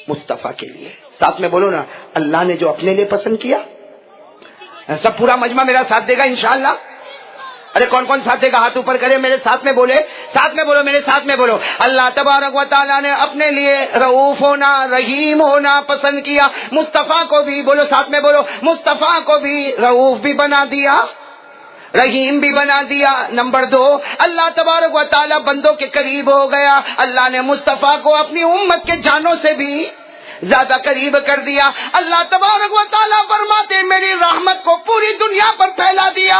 مصطفیٰ کے لیے. ساتھ میں بولو نا, اللہ نے جو اپنے لیے پسند کیا. سب پورا مجمع میرا ساتھ دے گا انشاءاللہ. ارے کون کون ساتھ دے گا ہاتھ اوپر کرے, میرے ساتھ میں بولے, ساتھ میں بولو, میرے ساتھ میں بولو. اللہ تبارک و تعالیٰ نے اپنے لیے رؤوف ہونا, رحیم ہونا پسند کیا. مصطفیٰ کو بھی, بولو ساتھ میں بولو, مصطفیٰ کو بھی رؤوف بھی بنا دیا, رحیم بھی بنا دیا. نمبر 2, اللہ تبارک و تعالیٰ بندوں کے قریب ہو گیا. اللہ نے مصطفیٰ کو اپنی امت کے جانوں سے بھی زیادہ قریب کر دیا. اللہ تبارک و تعالیٰ فرماتے میری رحمت کو پوری دنیا پر پھیلا دیا.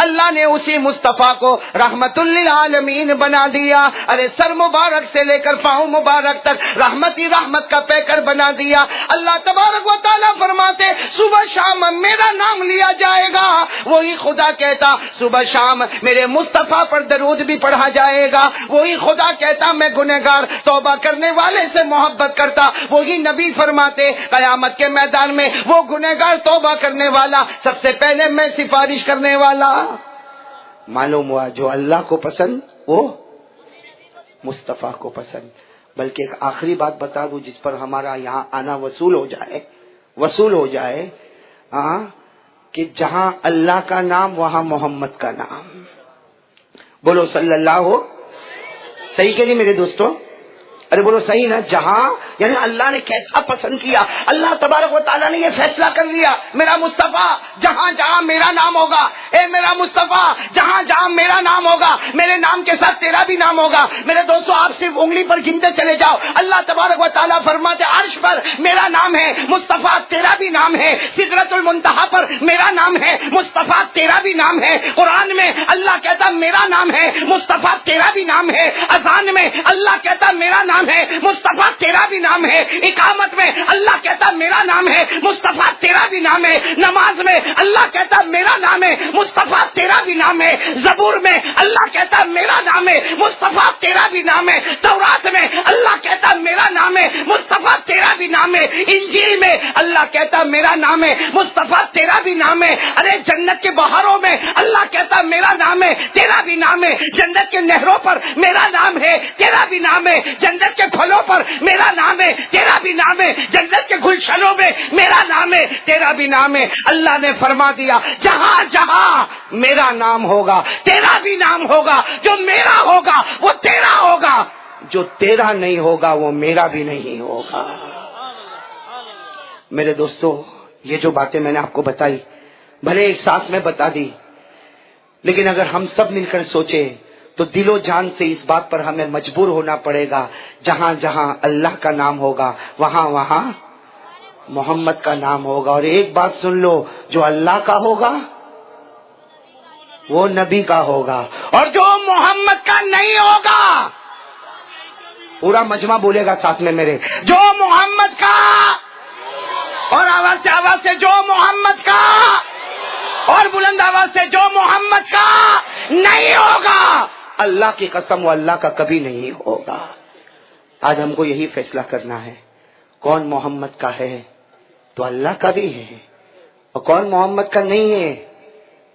اللہ نے اسی مصطفیٰ کو رحمت للعالمین بنا دیا. ارے سر مبارک سے لے کر پاؤں مبارک تک رحمت ہی رحمت کا پیکر بنا دیا. اللہ تبارک و تعالیٰ فرماتے صبح شام میرا نام لیا جائے گا. وہی خدا کہتا صبح شام میرے مصطفیٰ پر درود بھی پڑھا جائے گا. وہی خدا کہتا میں گنہگار توبہ کرنے والے سے محبت کرتا. وہی نبی فرماتے قیامت کے میدان میں وہ گنہگار توبہ کرنے والا سب سے پہلے میں سفارش کرنے والا. معلوم ہوا جو اللہ کو پسند وہ مصطفیٰ کو پسند. بلکہ ایک آخری بات بتا دوں جس پر ہمارا یہاں آنا وصول ہو جائے کہ جہاں اللہ کا نام وہاں محمد کا نام. بولو صلی اللہ ہو. صحیح کہ نہیں میرے دوستوں؟ ارے بولو صحیح نا. جہاں یعنی اللہ نے کیسا پسند کیا. اللہ تبارک و تعالیٰ نے یہ فیصلہ کر لیا میرا مصطفیٰ جہاں جہاں میرا نام ہوگا, اے میرا مصطفیٰ جہاں جہاں میرا نام ہوگا میرے نام کے ساتھ تیرا بھی نام ہوگا. میرے دوستوں آپ صرف انگلی پر گنتے چلے جاؤ. اللہ تبارک و تعالیٰ فرماتے عرش پر میرا نام ہے مصطفیٰ تیرا بھی نام ہے. سدرۃ المنتہا پر میرا نام ہے مصطفیٰ تیرا بھی نام ہے. قرآن میں اللہ کہتا میرا نام ہے مصطفیٰ تیرا بھی نام ہے. اذان میں اللہ کہتا میرا نام ہے مصطفیٰ تیرا بھی نام ہے. اقامت میں اللہ کہتا میرا نام ہے مصطفیٰ تیرا بھی نام ہے. نماز میں اللہ کہتا میرا نام ہے مصطفیٰ تیرا بھی نام ہے. زبور میں اللہ کہتا میرا نام ہے مصطفیٰ تیرا بھی نام ہے. تورات میں اللہ کہتا میرا نام ہے مصطفیٰ تیرا بھی نام ہے. انجیل میں اللہ کہتا میرا نام ہے مصطفیٰ تیرا بھی نام ہے. ارے جنت کے بہاروں میں اللہ کہتا میرا نام ہے تیرا بھی نام ہے. جنت کے نہروں پر میرا نام ہے تیرا بھی نام ہے. جنت کے پھلوں پر میرا نام ہے تیرا بھی نام ہے. جنت کے گلشنوں میں میرا نام ہے تیرا بھی نام ہے. اللہ نے فرما دیا جہاں جہاں میرا نام ہوگا تیرا بھی نام ہوگا. جو میرا ہوگا وہ تیرا ہوگا, جو تیرا نہیں ہوگا وہ میرا بھی نہیں ہوگا. میرے دوستو یہ جو باتیں میں نے آپ کو بتائی بھلے ایک ساتھ میں بتا دی, لیکن اگر ہم سب مل کر سوچیں تو دل و جان سے اس بات پر ہمیں مجبور ہونا پڑے گا جہاں جہاں اللہ کا نام ہوگا وہاں وہاں محمد کا نام ہوگا. اور ایک بات سن لو, جو اللہ کا ہوگا وہ نبی کا ہوگا, اور جو محمد کا نہیں ہوگا پورا مجمع بولے گا ساتھ میں میرے, جو محمد کا, اور آواز سے جو محمد کا, اور بلند آواز سے جو محمد کا نہیں ہوگا. اللہ کی قسم وہ اللہ کا کبھی نہیں ہوگا. آج ہم کو یہی فیصلہ کرنا ہے کون محمد کا ہے تو اللہ کا بھی ہے, اور کون محمد کا نہیں ہے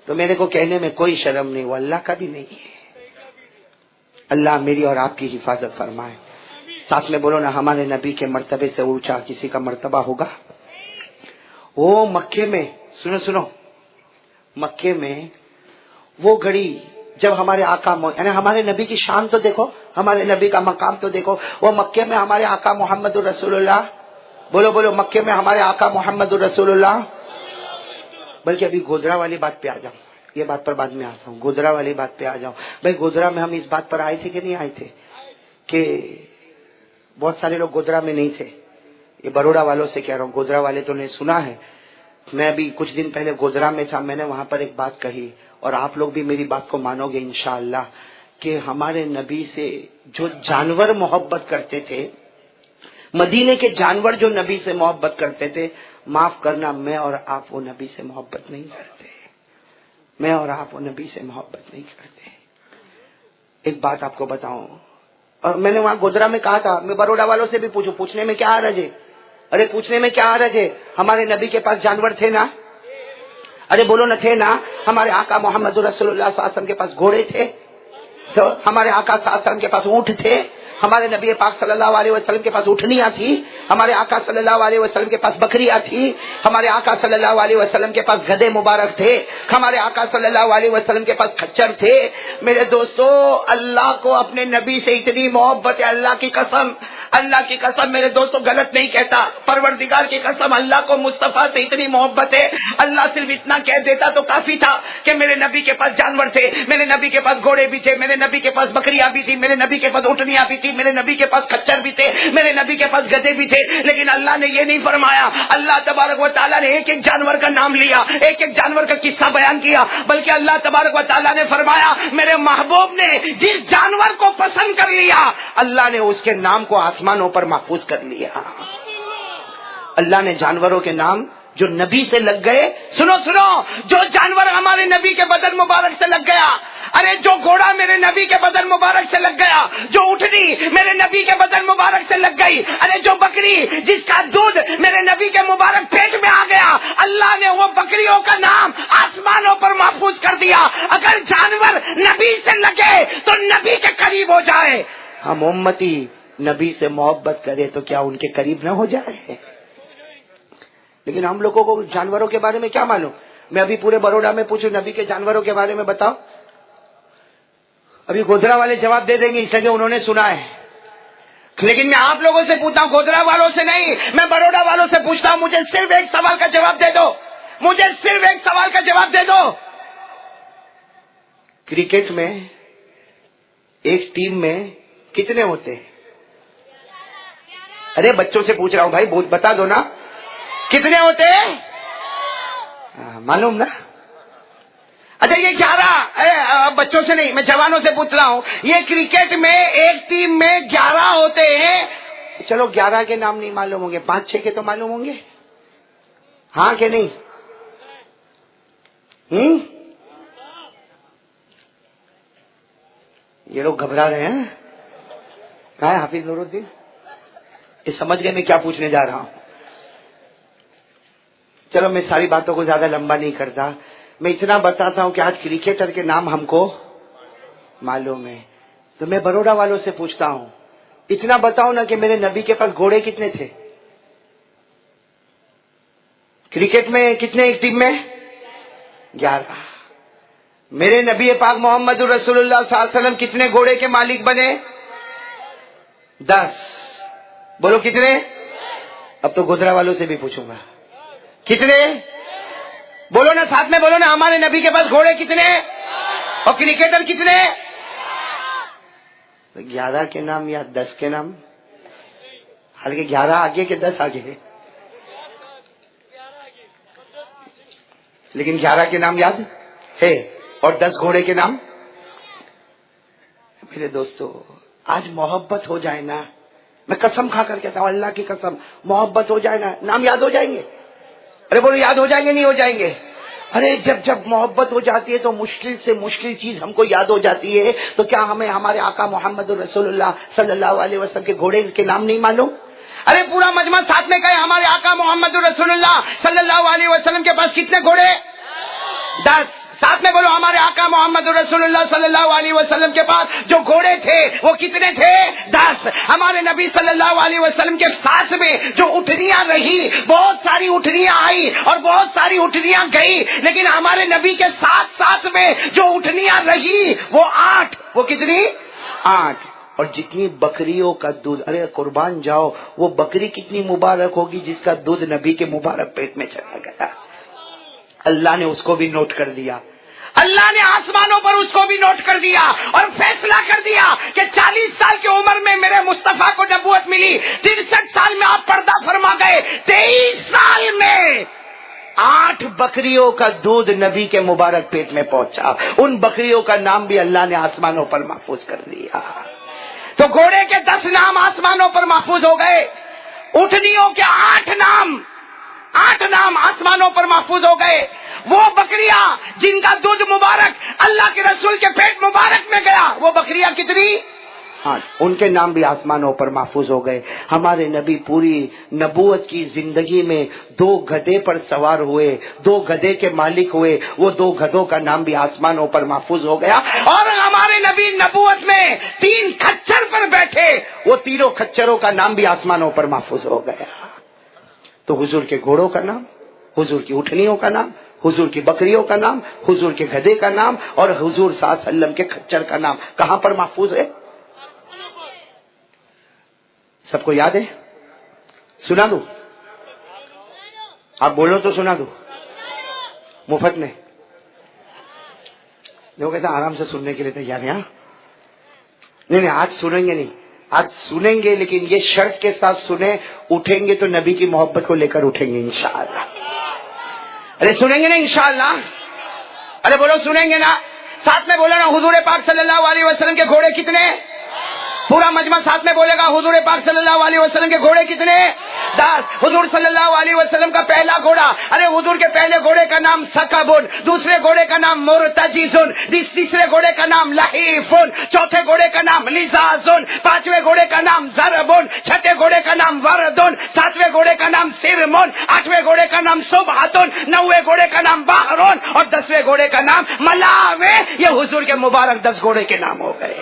تو میرے کو کہنے میں کوئی شرم نہیں, وہ اللہ کا بھی نہیں ہے. اللہ میری اور آپ کی حفاظت فرمائے. ساتھ میں بولو نا ہمارے نبی کے مرتبے سے اونچا کسی کا مرتبہ ہوگا. وہ مکے میں سنو مکے میں وہ گھڑی جب ہمارے آقا یعنی ہمارے نبی کی شان تو دیکھو, ہمارے نبی کا مقام تو دیکھو. وہ مکے میں ہمارے آقا محمد الرسول اللہ, بولو مکے میں ہمارے آقا محمد الرسول اللہ. بلکہ ابھی گودرا والی بات پہ آ جاؤں, یہ بات پر بعد میں آتا ہوں. گودرا والی بات پہ آ جاؤں. بھائی گودرا میں ہم اس بات پر آئے تھے کہ نہیں آئے تھے کہ بہت سارے لوگ گودرا میں نہیں تھے. یہ بروڑا والوں سے کہہ رہا ہوں, گودرا والے تو نے سنا ہے. میں بھی کچھ دن پہلے گودرا میں تھا, میں نے وہاں پر ایک بات کہی اور آپ لوگ بھی میری بات کو مانو گے انشاءاللہ کہ ہمارے نبی سے جو جانور محبت کرتے تھے, مدینے کے جانور جو نبی سے محبت کرتے تھے, معاف کرنا میں اور آپ وہ نبی سے محبت نہیں کرتے, میں اور آپ وہ نبی سے محبت نہیں کرتے. ایک بات آپ کو بتاؤں, اور میں نے وہاں گودرا میں کہا تھا, میں بروڑا والوں سے بھی پوچھنے میں کیا حرج ہے, ارے پوچھنے میں کیا حرج ہے, ہمارے نبی کے پاس جانور تھے نا, ارے بولو نہ تھے نا. ہمارے آقا محمد رسول اللہ صلی اللہ علیہ وسلم کے پاس گھوڑے تھے, ہمارے آقا صلی اللہ علیہ وسلم کے پاس اونٹ تھے, ہمارے نبی پاک صلی اللہ علیہ وسلم کے پاس اٹھنیاں تھی, ہمارے آقا صلی اللہ علیہ وسلم کے پاس بکریاں تھی، ہمارے آقا صلی اللہ علیہ وسلم کے پاس گدھے مبارک تھے، ہمارے آقا صلی اللہ علیہ وسلم کے پاس کھچر تھے۔ میرے دوستو، اللہ کو اپنے نبی سے اتنی محبت ہے، اللہ کی قسم، اللہ کی قسم میرے دوستو، غلط نہیں کہتا، پروردگار کی قسم، اللہ کو مصطفیٰ سے اتنی محبت ہے۔ اللہ صرف اتنا کہہ دیتا تو کافی تھا کہ میرے نبی کے پاس جانور تھے، میرے نبی کے پاس گھوڑے بھی تھے، میرے نبی کے پاس بکریاں بھی تھی، میرے نبی کے پاس اونٹنیاں بھی تھی، میرے نبی کے پاس کچر بھی تھے، میرے نبی کے پاس گدھے بھی تھے، لیکن اللہ نے یہ نہیں فرمایا۔ اللہ تبارک و تعالیٰ نے ایک ایک جانور کا نام لیا، ایک ایک جانور کا قصہ بیان کیا، بلکہ اللہ تبارک و تعالیٰ نے فرمایا میرے محبوب نے جس جانور کو پسند کر لیا، اللہ نے اس کے نام کو آسمانوں پر محفوظ کر لیا۔ اللہ نے جانوروں کے نام جو نبی سے لگ گئے، سنو سنو، جو جانور ہمارے نبی کے بدن مبارک سے لگ گیا، ارے جو گھوڑا میرے نبی کے بدن مبارک سے لگ گیا، جو اٹھنی میرے نبی کے بدن مبارک سے لگ گئی، ارے جو بکری جس کا دودھ میرے نبی کے مبارک پیٹ میں آ گیا، اللہ نے وہ بکریوں کا نام آسمانوں پر محفوظ کر دیا۔ اگر جانور نبی سے لگے تو نبی کے قریب ہو جائے، ہم امتی نبی سے محبت کرے تو کیا ان کے قریب نہ ہو جائے؟ لیکن ہم لوگوں کو جانوروں کے بارے میں کیا معلوم؟ میں ابھی پورے بروڈا میں پوچھوں نبی کے جانوروں کے بارے میں بتاؤ، ابھی گودرا والے جواب دے دیں گے، اس لیے انہوں نے سنا ہے، لیکن میں آپ لوگوں سے پوچھتا ہوں، گودرا والوں سے نہیں، میں بروڈا والوں سے پوچھتا ہوں، مجھے صرف ایک سوال کا جواب دے دو، مجھے صرف ایک سوال کا جواب دے دو۔ کرکٹ میں ایک ٹیم میں کتنے ہوتے ہیں؟ ارے بچوں سے پوچھ رہا ہوں بھائی، بتا دو نا، کتنے ہوتے ہیں؟ معلوم نا؟ اچھا یہ 11، بچوں سے نہیں، میں جوانوں سے پوچھ رہا ہوں، یہ کرکٹ میں ایک ٹیم میں 11 ہوتے ہیں، چلو 11 کے نام نہیں معلوم ہوں گے، 5-6 کے تو معلوم ہوں گے، ہاں کہ نہیں؟ یہ لوگ گھبرا رہے ہیں، کہاں ہے حافظ نور الدین؟ یہ سمجھ گئے میں کیا پوچھنے جا رہا ہوں؟ چلو میں ساری باتوں کو زیادہ لمبا نہیں کرتا، میں اتنا بتاتا ہوں کہ آج کرکٹر کے نام ہم کو معلوم ہے، تو میں بروڈا والوں سے پوچھتا ہوں، اتنا بتاؤ نا کہ میرے نبی کے پاس گھوڑے کتنے تھے؟ کرکٹ میں کتنے ایک ٹیم میں؟ 11۔ میرے نبی پاک محمد رسول اللہ صلی اللہ علیہ وسلم کتنے گھوڑے کے مالک بنے؟ 10۔ بولو کتنے؟ اب تو گودرا والوں سے بھی پوچھوں گا، کتنے؟ بولو نا، ساتھ میں بولو نا، ہمارے نبی کے پاس گھوڑے کتنے اور کرکٹر کتنے؟ 11 کے نام یا 10 کے نام؟ حالانکہ 11 آگے کہ 10 آگے ہے، لیکن 11 کے نام یاد ہے اور 10 گھوڑے کے نام۔ میرے دوستو، آج محبت ہو جائے نا، میں قسم کھا کر کہتا ہوں، اللہ کی قسم، محبت ہو جائے نا، نام یاد ہو جائیں گے۔ ارے بولو یاد ہو جائیں گے نہیں ہو جائیں گے؟ ارے جب محبت ہو جاتی ہے تو مشکل سے مشکل چیز ہم کو یاد ہو جاتی ہے، تو کیا ہمیں ہمارے آقا محمد رسول اللہ صلی اللہ علیہ وسلم کے گھوڑے کے نام نہیں معلوم؟ ارے پورا مجمع ساتھ میں کہے، ہمارے آقا محمد رسول اللہ صلی اللہ علیہ وسلم کے پاس کتنے گھوڑے؟ 10۔ ساتھ میں بولو، ہمارے آقا محمد رسول اللہ صلی اللہ علیہ وسلم کے پاس جو گھوڑے تھے وہ کتنے تھے؟ 10۔ ہمارے نبی صلی اللہ علیہ وسلم کے ساتھ میں جو اٹھنیاں رہی، بہت ساری اٹھنیاں آئی اور بہت ساری اٹھنیاں گئی، لیکن ہمارے نبی کے ساتھ میں جو اٹھنیاں رہی وہ 8۔ وہ کتنی؟ 8۔ اور جتنی بکریوں کا دودھ، ارے قربان جاؤ، وہ بکری کتنی مبارک ہوگی جس کا دودھ نبی کے مبارک پیٹ میں چلا گیا۔ اللہ نے اس کو بھی نوٹ کر دیا، اللہ نے آسمانوں پر اس کو بھی نوٹ کر دیا اور فیصلہ کر دیا کہ 40 سال کی عمر میں میرے مصطفیٰ کو نبوت ملی، 63 سال میں آپ پردہ فرما گئے، 23 سال میں 8 بکریوں کا دودھ نبی کے مبارک پیٹ میں پہنچا، ان بکریوں کا نام بھی اللہ نے آسمانوں پر محفوظ کر دیا۔ تو گھوڑے کے 10 نام آسمانوں پر محفوظ ہو گئے، اٹھنیوں کے 8 نام آسمانوں پر محفوظ ہو گئے۔ وہ بکریاں جن کا دودھ مبارک اللہ کے رسول کے پیٹ مبارک میں گیا، وہ بکریاں کتنی؟ ہاں ان کے نام بھی آسمانوں پر محفوظ ہو گئے. ہمارے نبی پوری نبوت کی زندگی میں 2 گدھے پر سوار ہوئے, 2 گدھے کے مالک ہوئے, وہ 2 گدھوں کا نام بھی آسمانوں پر محفوظ ہو گیا. اور ہمارے نبی نبوت میں 3 کھچر پر بیٹھے, وہ تینوں کھچروں کا نام بھی آسمانوں پر محفوظ ہو گیا. تو حضور کے گھوڑوں کا نام, حضور کی اٹھنیوں کا نام, حضور کی بکریوں کا نام, حضور کے گدھے کا نام اور حضور صلی اللہ علیہ وسلم کے کھچر کا نام کہاں پر محفوظ ہے؟ سب کو یاد ہے؟ سنا دوں؟ آپ بولو تو سنا دوں مفت میں. لوگ ایسا آرام سے سننے کے لیے تیار ہیں. نہیں آج سنیں گے نہیں, آج سنیں گے لیکن یہ شرط کے ساتھ سنیں, اٹھیں گے تو نبی کی محبت کو لے کر اٹھیں گے انشاءاللہ. ارے سنیں گے نا انشاءاللہ؟ ارے بولو سنیں گے نا؟ ساتھ میں بولو نا حضور پاک صلی اللہ علیہ وسلم کے گھوڑے کتنے؟ پورا مجمع ساتھ میں بولے گا حضور پاک صلی اللہ علیہ وسلم کے گھوڑے کتنے؟ 10. حضور صلی اللہ علیہ وسلم کا پہلا گھوڑا, ارے حضور کے پہلے گھوڑے کا نام سکبن, دوسرے گھوڑے کا نام مرتجزن, تیسرے گھوڑے کا نام لحیفن, چوتھے گھوڑے کا نام لزازن, پانچویں گھوڑے کا نام ضربن, چھٹے گھوڑے کا نام وردن, ساتویں گھوڑے کا نام سرمن, آٹھویں گھوڑے کا نام صبحتن, نویں گھوڑے کا نام بحرن اور 10ویں گھوڑے کا نام ملاوے. یہ حضور کے مبارک 10 گھوڑے کے نام ہو گئے.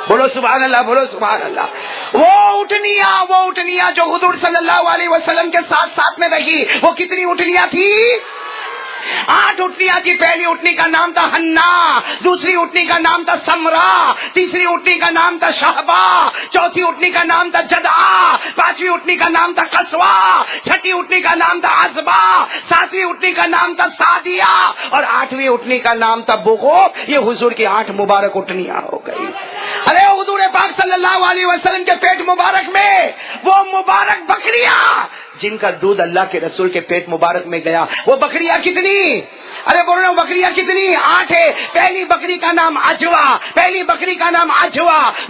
بولو سبحان اللہ, بولو سبحان اللہ. وہ اٹھنیاں جو حضور صلی اللہ علیہ وسلم کے ساتھ میں رہی, وہ کتنی اٹھنیاں تھی؟ 8 اٹھنیاں تھی. پہلی اٹھنی کا نام تھا حنا, دوسری اٹھنی کا نام تھا سمرا, تیسری اٹھنی کا نام تھا شہبا, چوتھی اٹھنی کا نام تھا جدعا, پانچویں اٹھنی کا نام تھا قصوا, چھٹی اٹھنی کا نام تھا عزبا, ساتویں اٹھنی کا نام تھا سادیہ اور 8ویں اٹھنی کا نام تھا بغوب. یہ حضور کی 8 مبارک اٹھنیاں ہو گئی. ارے حضور پاک صلی اللہ علیہ وسلم کے پیٹ مبارک میں وہ مبارک بکریاں جن کا دودھ اللہ کے رسول کے پیٹ مبارک میں گیا, وہ بکریاں کتنی؟ ارے بول رہا ہوں بکریاں کتنی؟ 8 ہے. پہلی بکری کا نام عجوا,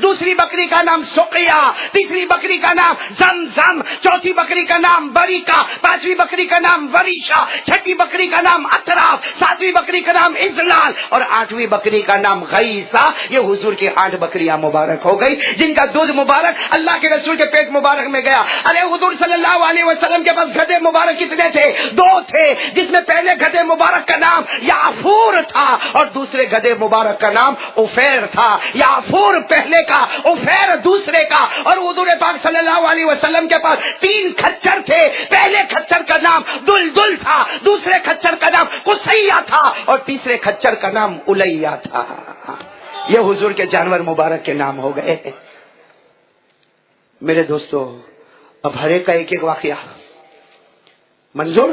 دوسری بکری کا نام سقیا, تیسری بکری کا نام زمزم, چوتھی بکری کا نام بریکا, پانچویں بکری کا نام وریشا, چھٹی بکری کا نام اطراف, ساتویں بکری کا نام ازلال اور 8ویں بکری کا نام غیثا. یہ حضور کی 8 بکریاں مبارک ہو گئی جن کا دودھ مبارک اللہ کے رسول کے پیٹ مبارک میں گیا. ارے حضور صلی اللہ علیہ وسلم کے پاس گدھے مبارک کتنے تھے؟ 2 تھے, جس میں پہلے گدھے مبارک کا نام یافور تھا اور دوسرے گدھے مبارک کا نام افیر تھا. یافور پہلے کا, افیر دوسرے کا. اور حضور پاک صلی اللہ علیہ وسلم کے پاس 3 کھچر تھے. پہلے کھچر کا نام دلدل تھا, دوسرے کھچر کا نام قصیہ تھا اور تیسرے کھچر کا نام الیہ تھا. یہ حضور کے جانور مبارک کے نام ہو گئے. میرے دوستو, اب ہر ایک کا ایک واقعہ منظور.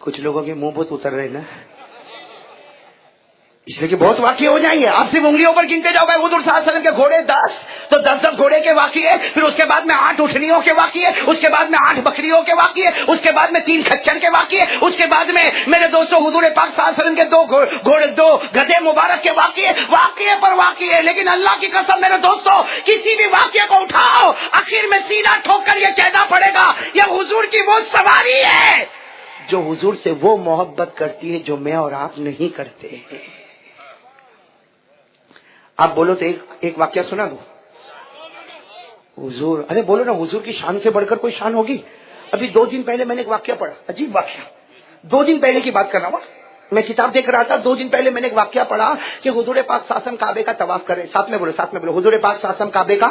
کچھ لوگوں کے منہ بہت اتر رہے نا, اس لیے کہ بہت واقعے ہو جائیں گے. آپ صرف انگلیوں پر گنتے جاؤ گے. حضور صلی اللہ علیہ وسلم کے گھوڑے 10, تو 10 گھوڑے کے واقعے, پھر اس کے بعد میں 8 اٹھنیوں کے واقعے, اس کے بعد میں 8 بکریوں کے واقعے, اس کے بعد میں 3 کھچر کے واقعے, اس کے بعد میں میرے دوستوں حضور پاک صلی اللہ علیہ وسلم کے 2 گدھے مبارک کے واقعے پر واقعے. لیکن اللہ کی قسم میرے دوستوں, کسی بھی واقعے کو اٹھاؤ, آخر میں سینہ ٹھوک کر یہ کہنا پڑے گا یہ حضور کی وہ سواری ہے جو حضور سے وہ محبت کرتی ہے جو میں اور آپ نہیں کرتے ہیں. آپ بولو تو ایک واقعہ سنا دو. حضور, ارے بولو نا, حضور کی شان سے بڑھ کر کوئی شان ہوگی؟ ابھی 2 دن پہلے میں نے ایک واقعہ پڑھا, عجیب واقعہ. 2 دن پہلے کی بات کر رہا ہوں, میں کتاب دیکھ رہا تھا. 2 دن پہلے میں نے ایک واقعہ پڑھا کہ حضور پاک صلی اللہ علیہ وسلم کعبے کا طواف کر رہے. ساتھ میں بولو حضور پاک صلی اللہ علیہ وسلم کعبے کا,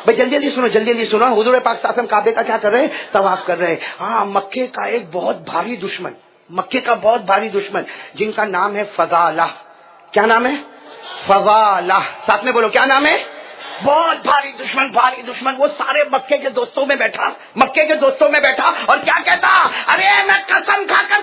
بھائی جلدی سنو. حضور پاک صلی اللہ علیہ وسلم کعبے کا کیا کر رہے؟ طواف کر رہے. ہاں, مکے کا ایک بہت بھاری دشمن, جن کا نام ہے فضالہ. کیا نام ہے؟ فضالہ. ساتھ میں بولو کیا نام ہے؟ بہت بھاری دشمن. وہ سارے مکے کے دوستوں میں بیٹھا اور کیا کہتا؟ ارے میں قسم کھا کر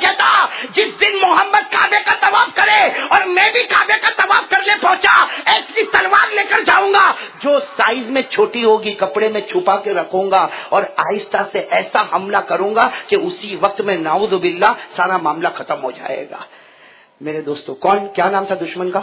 کہتا جس دن محمد کعبے کا طواف کرے اور میں بھی کعبے کا طواف کرنے پہنچا, ایسی تلوار لے کر جاؤں گا جو سائز میں چھوٹی ہوگی, کپڑے میں چھپا کے رکھوں گا اور آہستہ سے ایسا حملہ کروں گا کہ اسی وقت میں نعوذ باللہ سارا معاملہ ختم ہو جائے گا. میرے دوستو, کیا نام تھا دشمن کا؟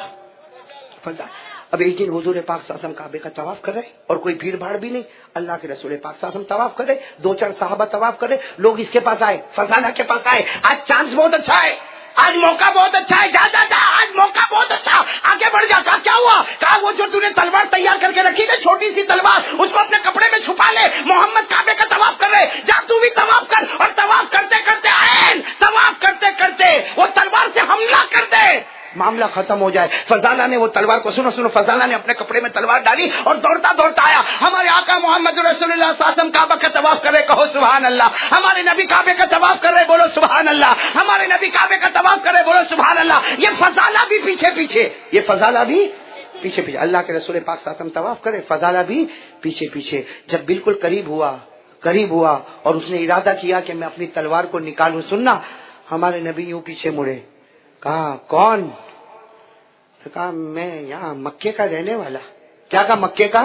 اب ایک دن حضور پاک صلی اللہ علیہ وسلم کعبے کا طواف کر رہے اور کوئی بھیڑ بھاڑ بھی نہیں. اللہ کے رسول پاک صلی اللہ علیہ وسلم طواف کر رہے, 2-4 صحابہ طواف کر رہے. لوگ اس کے پاس آئے, فضالہ کے پاس آئے. آج چانس بہت اچھا ہے, آج موقع بہت اچھا ہے، جا جا جا، آج موقع بہت اچھا، آگے بڑھ جا. کہا کیا ہوا؟ کہا وہ جو تُو نے تلوار تیار کر کے رکھی تھی، چھوٹی سی تلوار، اس کو اپنے کپڑے میں چھپا لے. محمد کعبے کا طواف کر رہے، جا تو بھی طواف کر، اور طواف کرتے کرتے طواف کرتے کرتے وہ تلوار سے حملہ کر دے، معاملہ ختم ہو جائے. فضالہ نے وہ تلوار کو سنو فضالہ نے اپنے کپڑے میں تلوار ڈالی اور دوڑتا دوڑتا آیا. ہمارے آقا محمد رسول اللہ صلی اللہ علیہ وسلم کعبہ کا طواف کر رہے، کہو سبحان اللہ. ہمارے نبی کعبے کا طواف کر رہے، بولو سبحان اللہ. ہمارے نبی کعبے کا طواف کر رہے، بولو سبحان اللہ. یہ فضالہ بھی پیچھے پیچھے، یہ فضالہ بھی پیچھے پیچھے. اللہ کے رسول پاک صلی اللہ علیہ وسلم طواف کرے، فضالہ بھی پیچھے پیچھے. جب بالکل قریب ہوا اور اس نے ارادہ کیا کہ میں اپنی تلوار کو نکالوں، سننا، ہمارے نبی یوں پیچھے مڑے. کہا کون؟ تو کہا میں یہاں مکے کا رہنے والا. کیا کہا؟ مکے کا.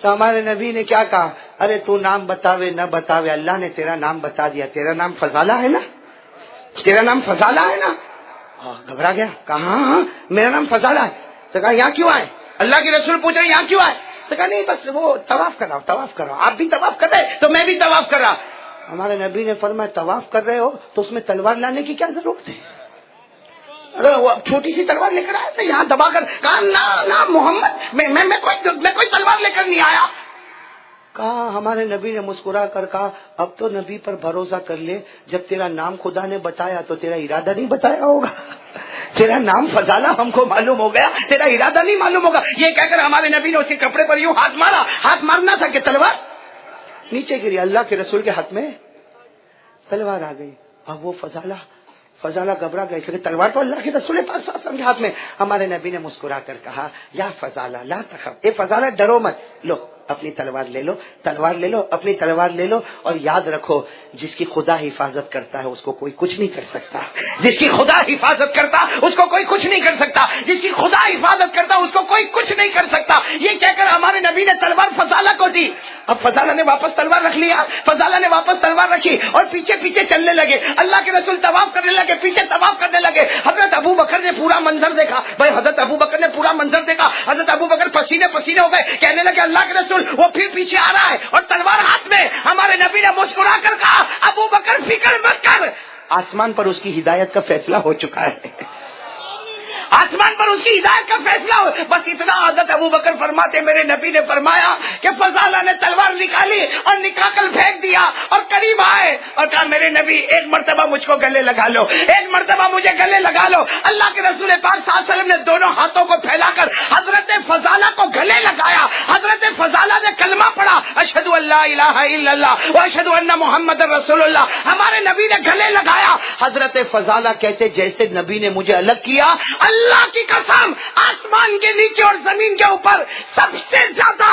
تو ہمارے نبی نے کیا کہا؟ ارے تو نام بتاوے نہ بتاوے، اللہ نے تیرا نام بتا دیا. تیرا نام فضالہ ہے نا، تیرا نام فضالہ ہے نا. گھبرا گیا. کہا ہاں میرا نام فضالہ ہے. تو کہا یہاں کیوں آئے؟ اللہ کے رسول پوچھ رہے یہاں کیوں آئے؟ تو کہا نہیں بس وہ طواف کر رہا ہوں. آپ بھی طواف کر رہے تو میں بھی طواف کر رہا. ہمارے نبی نے فرمایا طواف کر رہے ہو تو اس میں تلوار لانے کی کیا ضرورت ہے؟ وہ چھوٹی سی تلوار لے کر آیا تھا یہاں دبا کر. کہا نہ محمد میں کوئی تلوار لے کر نہیں آیا. کہا ہمارے نبی نے مسکرا کر کہا اب تو نبی پر بھروسہ کر لے، جب تیرا نام خدا نے بتایا تو تیرا ارادہ نہیں بتایا ہوگا. تیرا نام فضالہ ہم کو معلوم ہو گیا، تیرا ارادہ نہیں معلوم ہوگا. یہ کہہ کر ہمارے نبی نے اس کے کپڑے پر یوں ہاتھ مارا. ہاتھ مارنا تھا کہ تلوار نیچے گری. اللہ کے رسول کے ہاتھ میں تلوار آ گئی. اب وہ فضالہ گھبرا گئے، اس لیے تلوار تو اللہ کے رسول پاک صلی اللہ علیہ وسلم کے ہاتھ میں. ہمارے نبی نے مسکرا کر کہا یا فضالہ لا تخف، اے فضالہ ڈرو مت، لو اپنی تلوار لے لو، اپنی تلوار لے لو. اور یاد رکھو جس کی خدا حفاظت کرتا ہے اس کو کوئی کچھ نہیں کر سکتا. جس کی خدا حفاظت کرتا اس کو کوئی کچھ نہیں کر سکتا. جس کی خدا حفاظت کرتا اس کو کوئی کچھ نہیں کر سکتا. یہ کہہ کر ہمارے نبی نے تلوار فضالہ کو دی. اب فضالہ نے واپس تلوار رکھ لیا، فضالہ نے واپس تلوار رکھی اور پیچھے پیچھے چلنے لگے. اللہ کے رسول طواف کرنے لگے، پیچھے طواف کرنے لگے. حضرت ابو بکر نے پورا منظر دیکھا. بھائی حضرت ابو بکر نے پورا منظر دیکھا. حضرت ابو بکر پسینے پسینے ہو گئے، کہنے لگے اللہ کے رسول وہ پھر پیچھے آ رہا ہے اور تلوار ہاتھ میں. ہمارے نبی نے مسکرا کر کہا ابو بکر فکر مت کر، آسمان پر اس کی ہدایت کا فیصلہ ہو چکا ہے. آسمان پر اس کی ہدایت کا فیصلہ ہو. بس اتنا. حضرت ابو بکر فرماتے میرے نبی نے فرمایا کہ فضالہ نے تلوار نکالی اور نکال کر پھینک دیا اور قریب آئے اور کہا میرے نبی ایک مرتبہ مجھ کو گلے لگا لو، ایک مرتبہ مجھے گلے لگا لو. اللہ کے رسول پاک صلی اللہ علیہ وسلم نے دونوں ہاتھوں کو پھیلا کر حضرت فضالہ کو گلے لگایا. حضرت فضالہ نے کلمہ پڑھا اشہد ان لا الہ الا اللہ واشہد ان محمد رسول اللہ. ہمارے نبی نے گلے لگایا. حضرت فضالہ کہتے جیسے نبی نے مجھے الگ کیا، اللہ کی قسم آسمان کے نیچے اور زمین کے اوپر سب سے زیادہ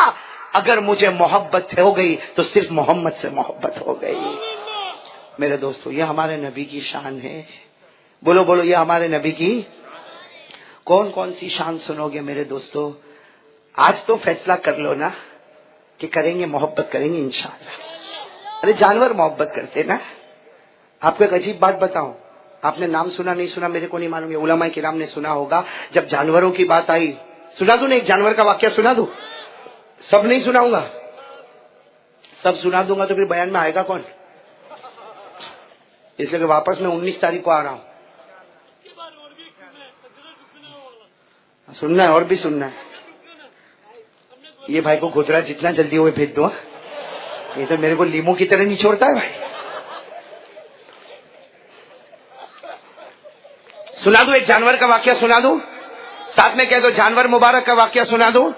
اگر مجھے محبت ہو گئی تو صرف محمد سے محبت ہو گئی. میرے دوستو یہ ہمارے نبی کی شان ہے. بولو بولو یہ ہمارے نبی کی کون کون سی شان سنو گے میرے دوستو؟ آج تو فیصلہ کر لو نا کہ کریں گے، محبت کریں گے انشاءاللہ. ارے جانور محبت کرتے نا. آپ کو ایک عجیب بات بتاؤں، آپ نے نام سنا نہیں سنا میرے کو نہیں معلوم، یہ علماء کرام نے سنا ہوگا. جب جانوروں کی بات آئی، سنا دوں نا ایک جانور کا واقعہ سنا دوں؟ سب نہیں سناؤں گا، سب سنا دوں گا تو پھر بیان میں آئے گا کون؟ اس لیے کہ واپس میں 19 تاریخ کو آ رہا ہوں. سننا ہے اور بھی سننا ہے. یہ بھائی کو گھترا جتنا جلدی ہوئے بھیج دو. یہ تو میرے کو لیمو کی طرح نہیں چھوڑتا ہے بھائی. سنا دوں ایک جانور کا واقعہ سنا دوں، ساتھ میں کہہ دو جانور مبارک کا واقعہ سنا دوں.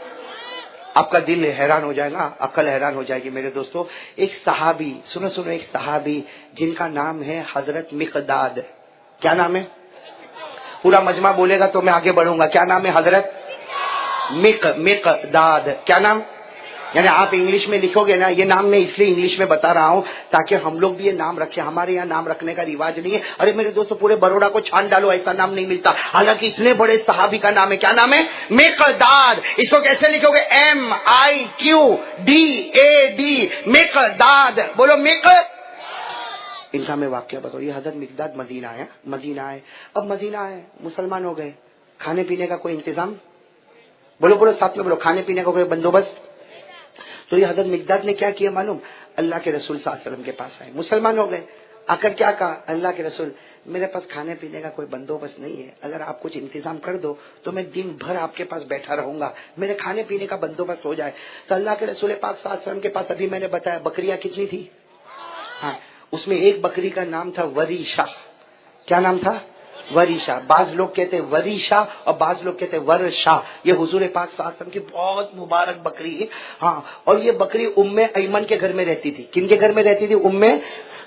آپ کا دل حیران ہو جائے گا، عقل حیران ہو جائے گی میرے دوستو. ایک صحابی، سنو ایک صحابی جن کا نام ہے حضرت مقداد. کیا نام ہے؟ پورا مجمع بولے گا تو میں آگے بڑھوں گا. کیا نام ہے؟ حضرت مقداد. کیا نام؟ یعنی آپ انگلش میں لکھو گے نا، یہ نام میں اس لیے انگلش میں بتا رہا ہوں تاکہ ہم لوگ بھی یہ نام رکھیں. ہمارے یہاں نام رکھنے کا رواج نہیں ہے. ارے میرے دوستو پورے بروڑا کو چھان ڈالو ایسا نام نہیں ملتا، حالانکہ اتنے بڑے صحابی کا نام ہے. کیا نام ہے؟ مقداد. اس کو کیسے لکھو گے؟ MIQDAD. مقداد. بولو ان کا میں واقعہ بتاؤ. یہ حضرت مقداد مدینہ آئے. اب مدینہ آئے، مسلمان ہو گئے. کھانے پینے کا کوئی انتظام؟ بولو ساتھ میں بولو. کھانے پینے کا کوئی بندوبست؟ تو یہ حضرت مقداد نے کیا کیا معلوم؟ اللہ کے رسول صلی اللہ علیہ وسلم کے پاس آئے، مسلمان ہو گئے. آ کر کیا کہا؟ اللہ کے رسول میرے پاس کھانے پینے کا کوئی بندوبست نہیں ہے، اگر آپ کچھ انتظام کر دو تو میں دن بھر آپ کے پاس بیٹھا رہوں گا، میرے کھانے پینے کا بندوبست ہو جائے۔ تو اللہ کے رسول پاک صلی اللہ علیہ وسلم کے پاس ابھی میں نے بتایا بکریاں کتنی تھی، ہاں اس میں ایک بکری کا نام تھا وریشا۔ کیا نام تھا؟ وریشا۔ بعض لوگ کہتے وریشا اور بعض لوگ کہتے ورشا۔ یہ حضور پاک صلی اللہ علیہ وسلم کی بہت مبارک بکری ہے، ہاں، اور یہ بکری ام ایمن کے گھر میں رہتی تھی۔ کن کے گھر میں رہتی تھی؟ ام۔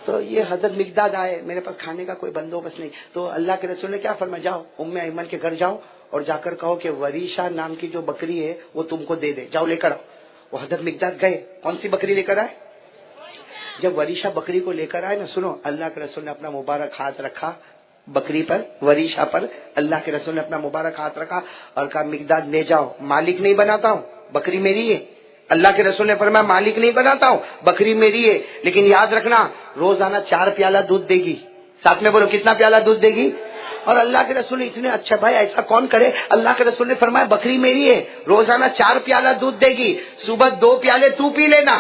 تو یہ حضرت مقداد آئے، میرے پاس کھانے کا کوئی بندوبست نہیں، تو اللہ کے رسول نے کیا فرمایا، جاؤ ام ایمن کے گھر جاؤ اور جا کر کہو کہ وریشا نام کی جو بکری ہے وہ تم کو دے دے، جاؤ لے کر آؤ۔ وہ حضرت مقداد گئے، کون سی بکری لے کر آئے؟ جب وریشا بکری کو لے کر آئے نا، سنو، اللہ کے رسول نے اپنا مبارک ہاتھ رکھا بکری پر، وریشا پر، اللہ کے رسول نے اپنا مبارک ہاتھ رکھا اور کہا مقداد لے جاؤ، مالک نہیں بناتا ہوں، بکری میری ہے۔ اللہ کے رسول نے فرمایا مالک نہیں بناتا ہوں، بکری میری ہے، لیکن یاد رکھنا روزانہ 4 پیالہ دودھ دے گی۔ ساتھ میں بولو کتنا پیالہ دودھ دے گی؟ اور اللہ کے رسول اتنے اچھا، بھائی ایسا کون کرے، اللہ کے رسول نے فرمایا بکری میری ہے، روزانہ 4 پیالہ دودھ دے گی، صبح 2 پیالے تو پی لینا،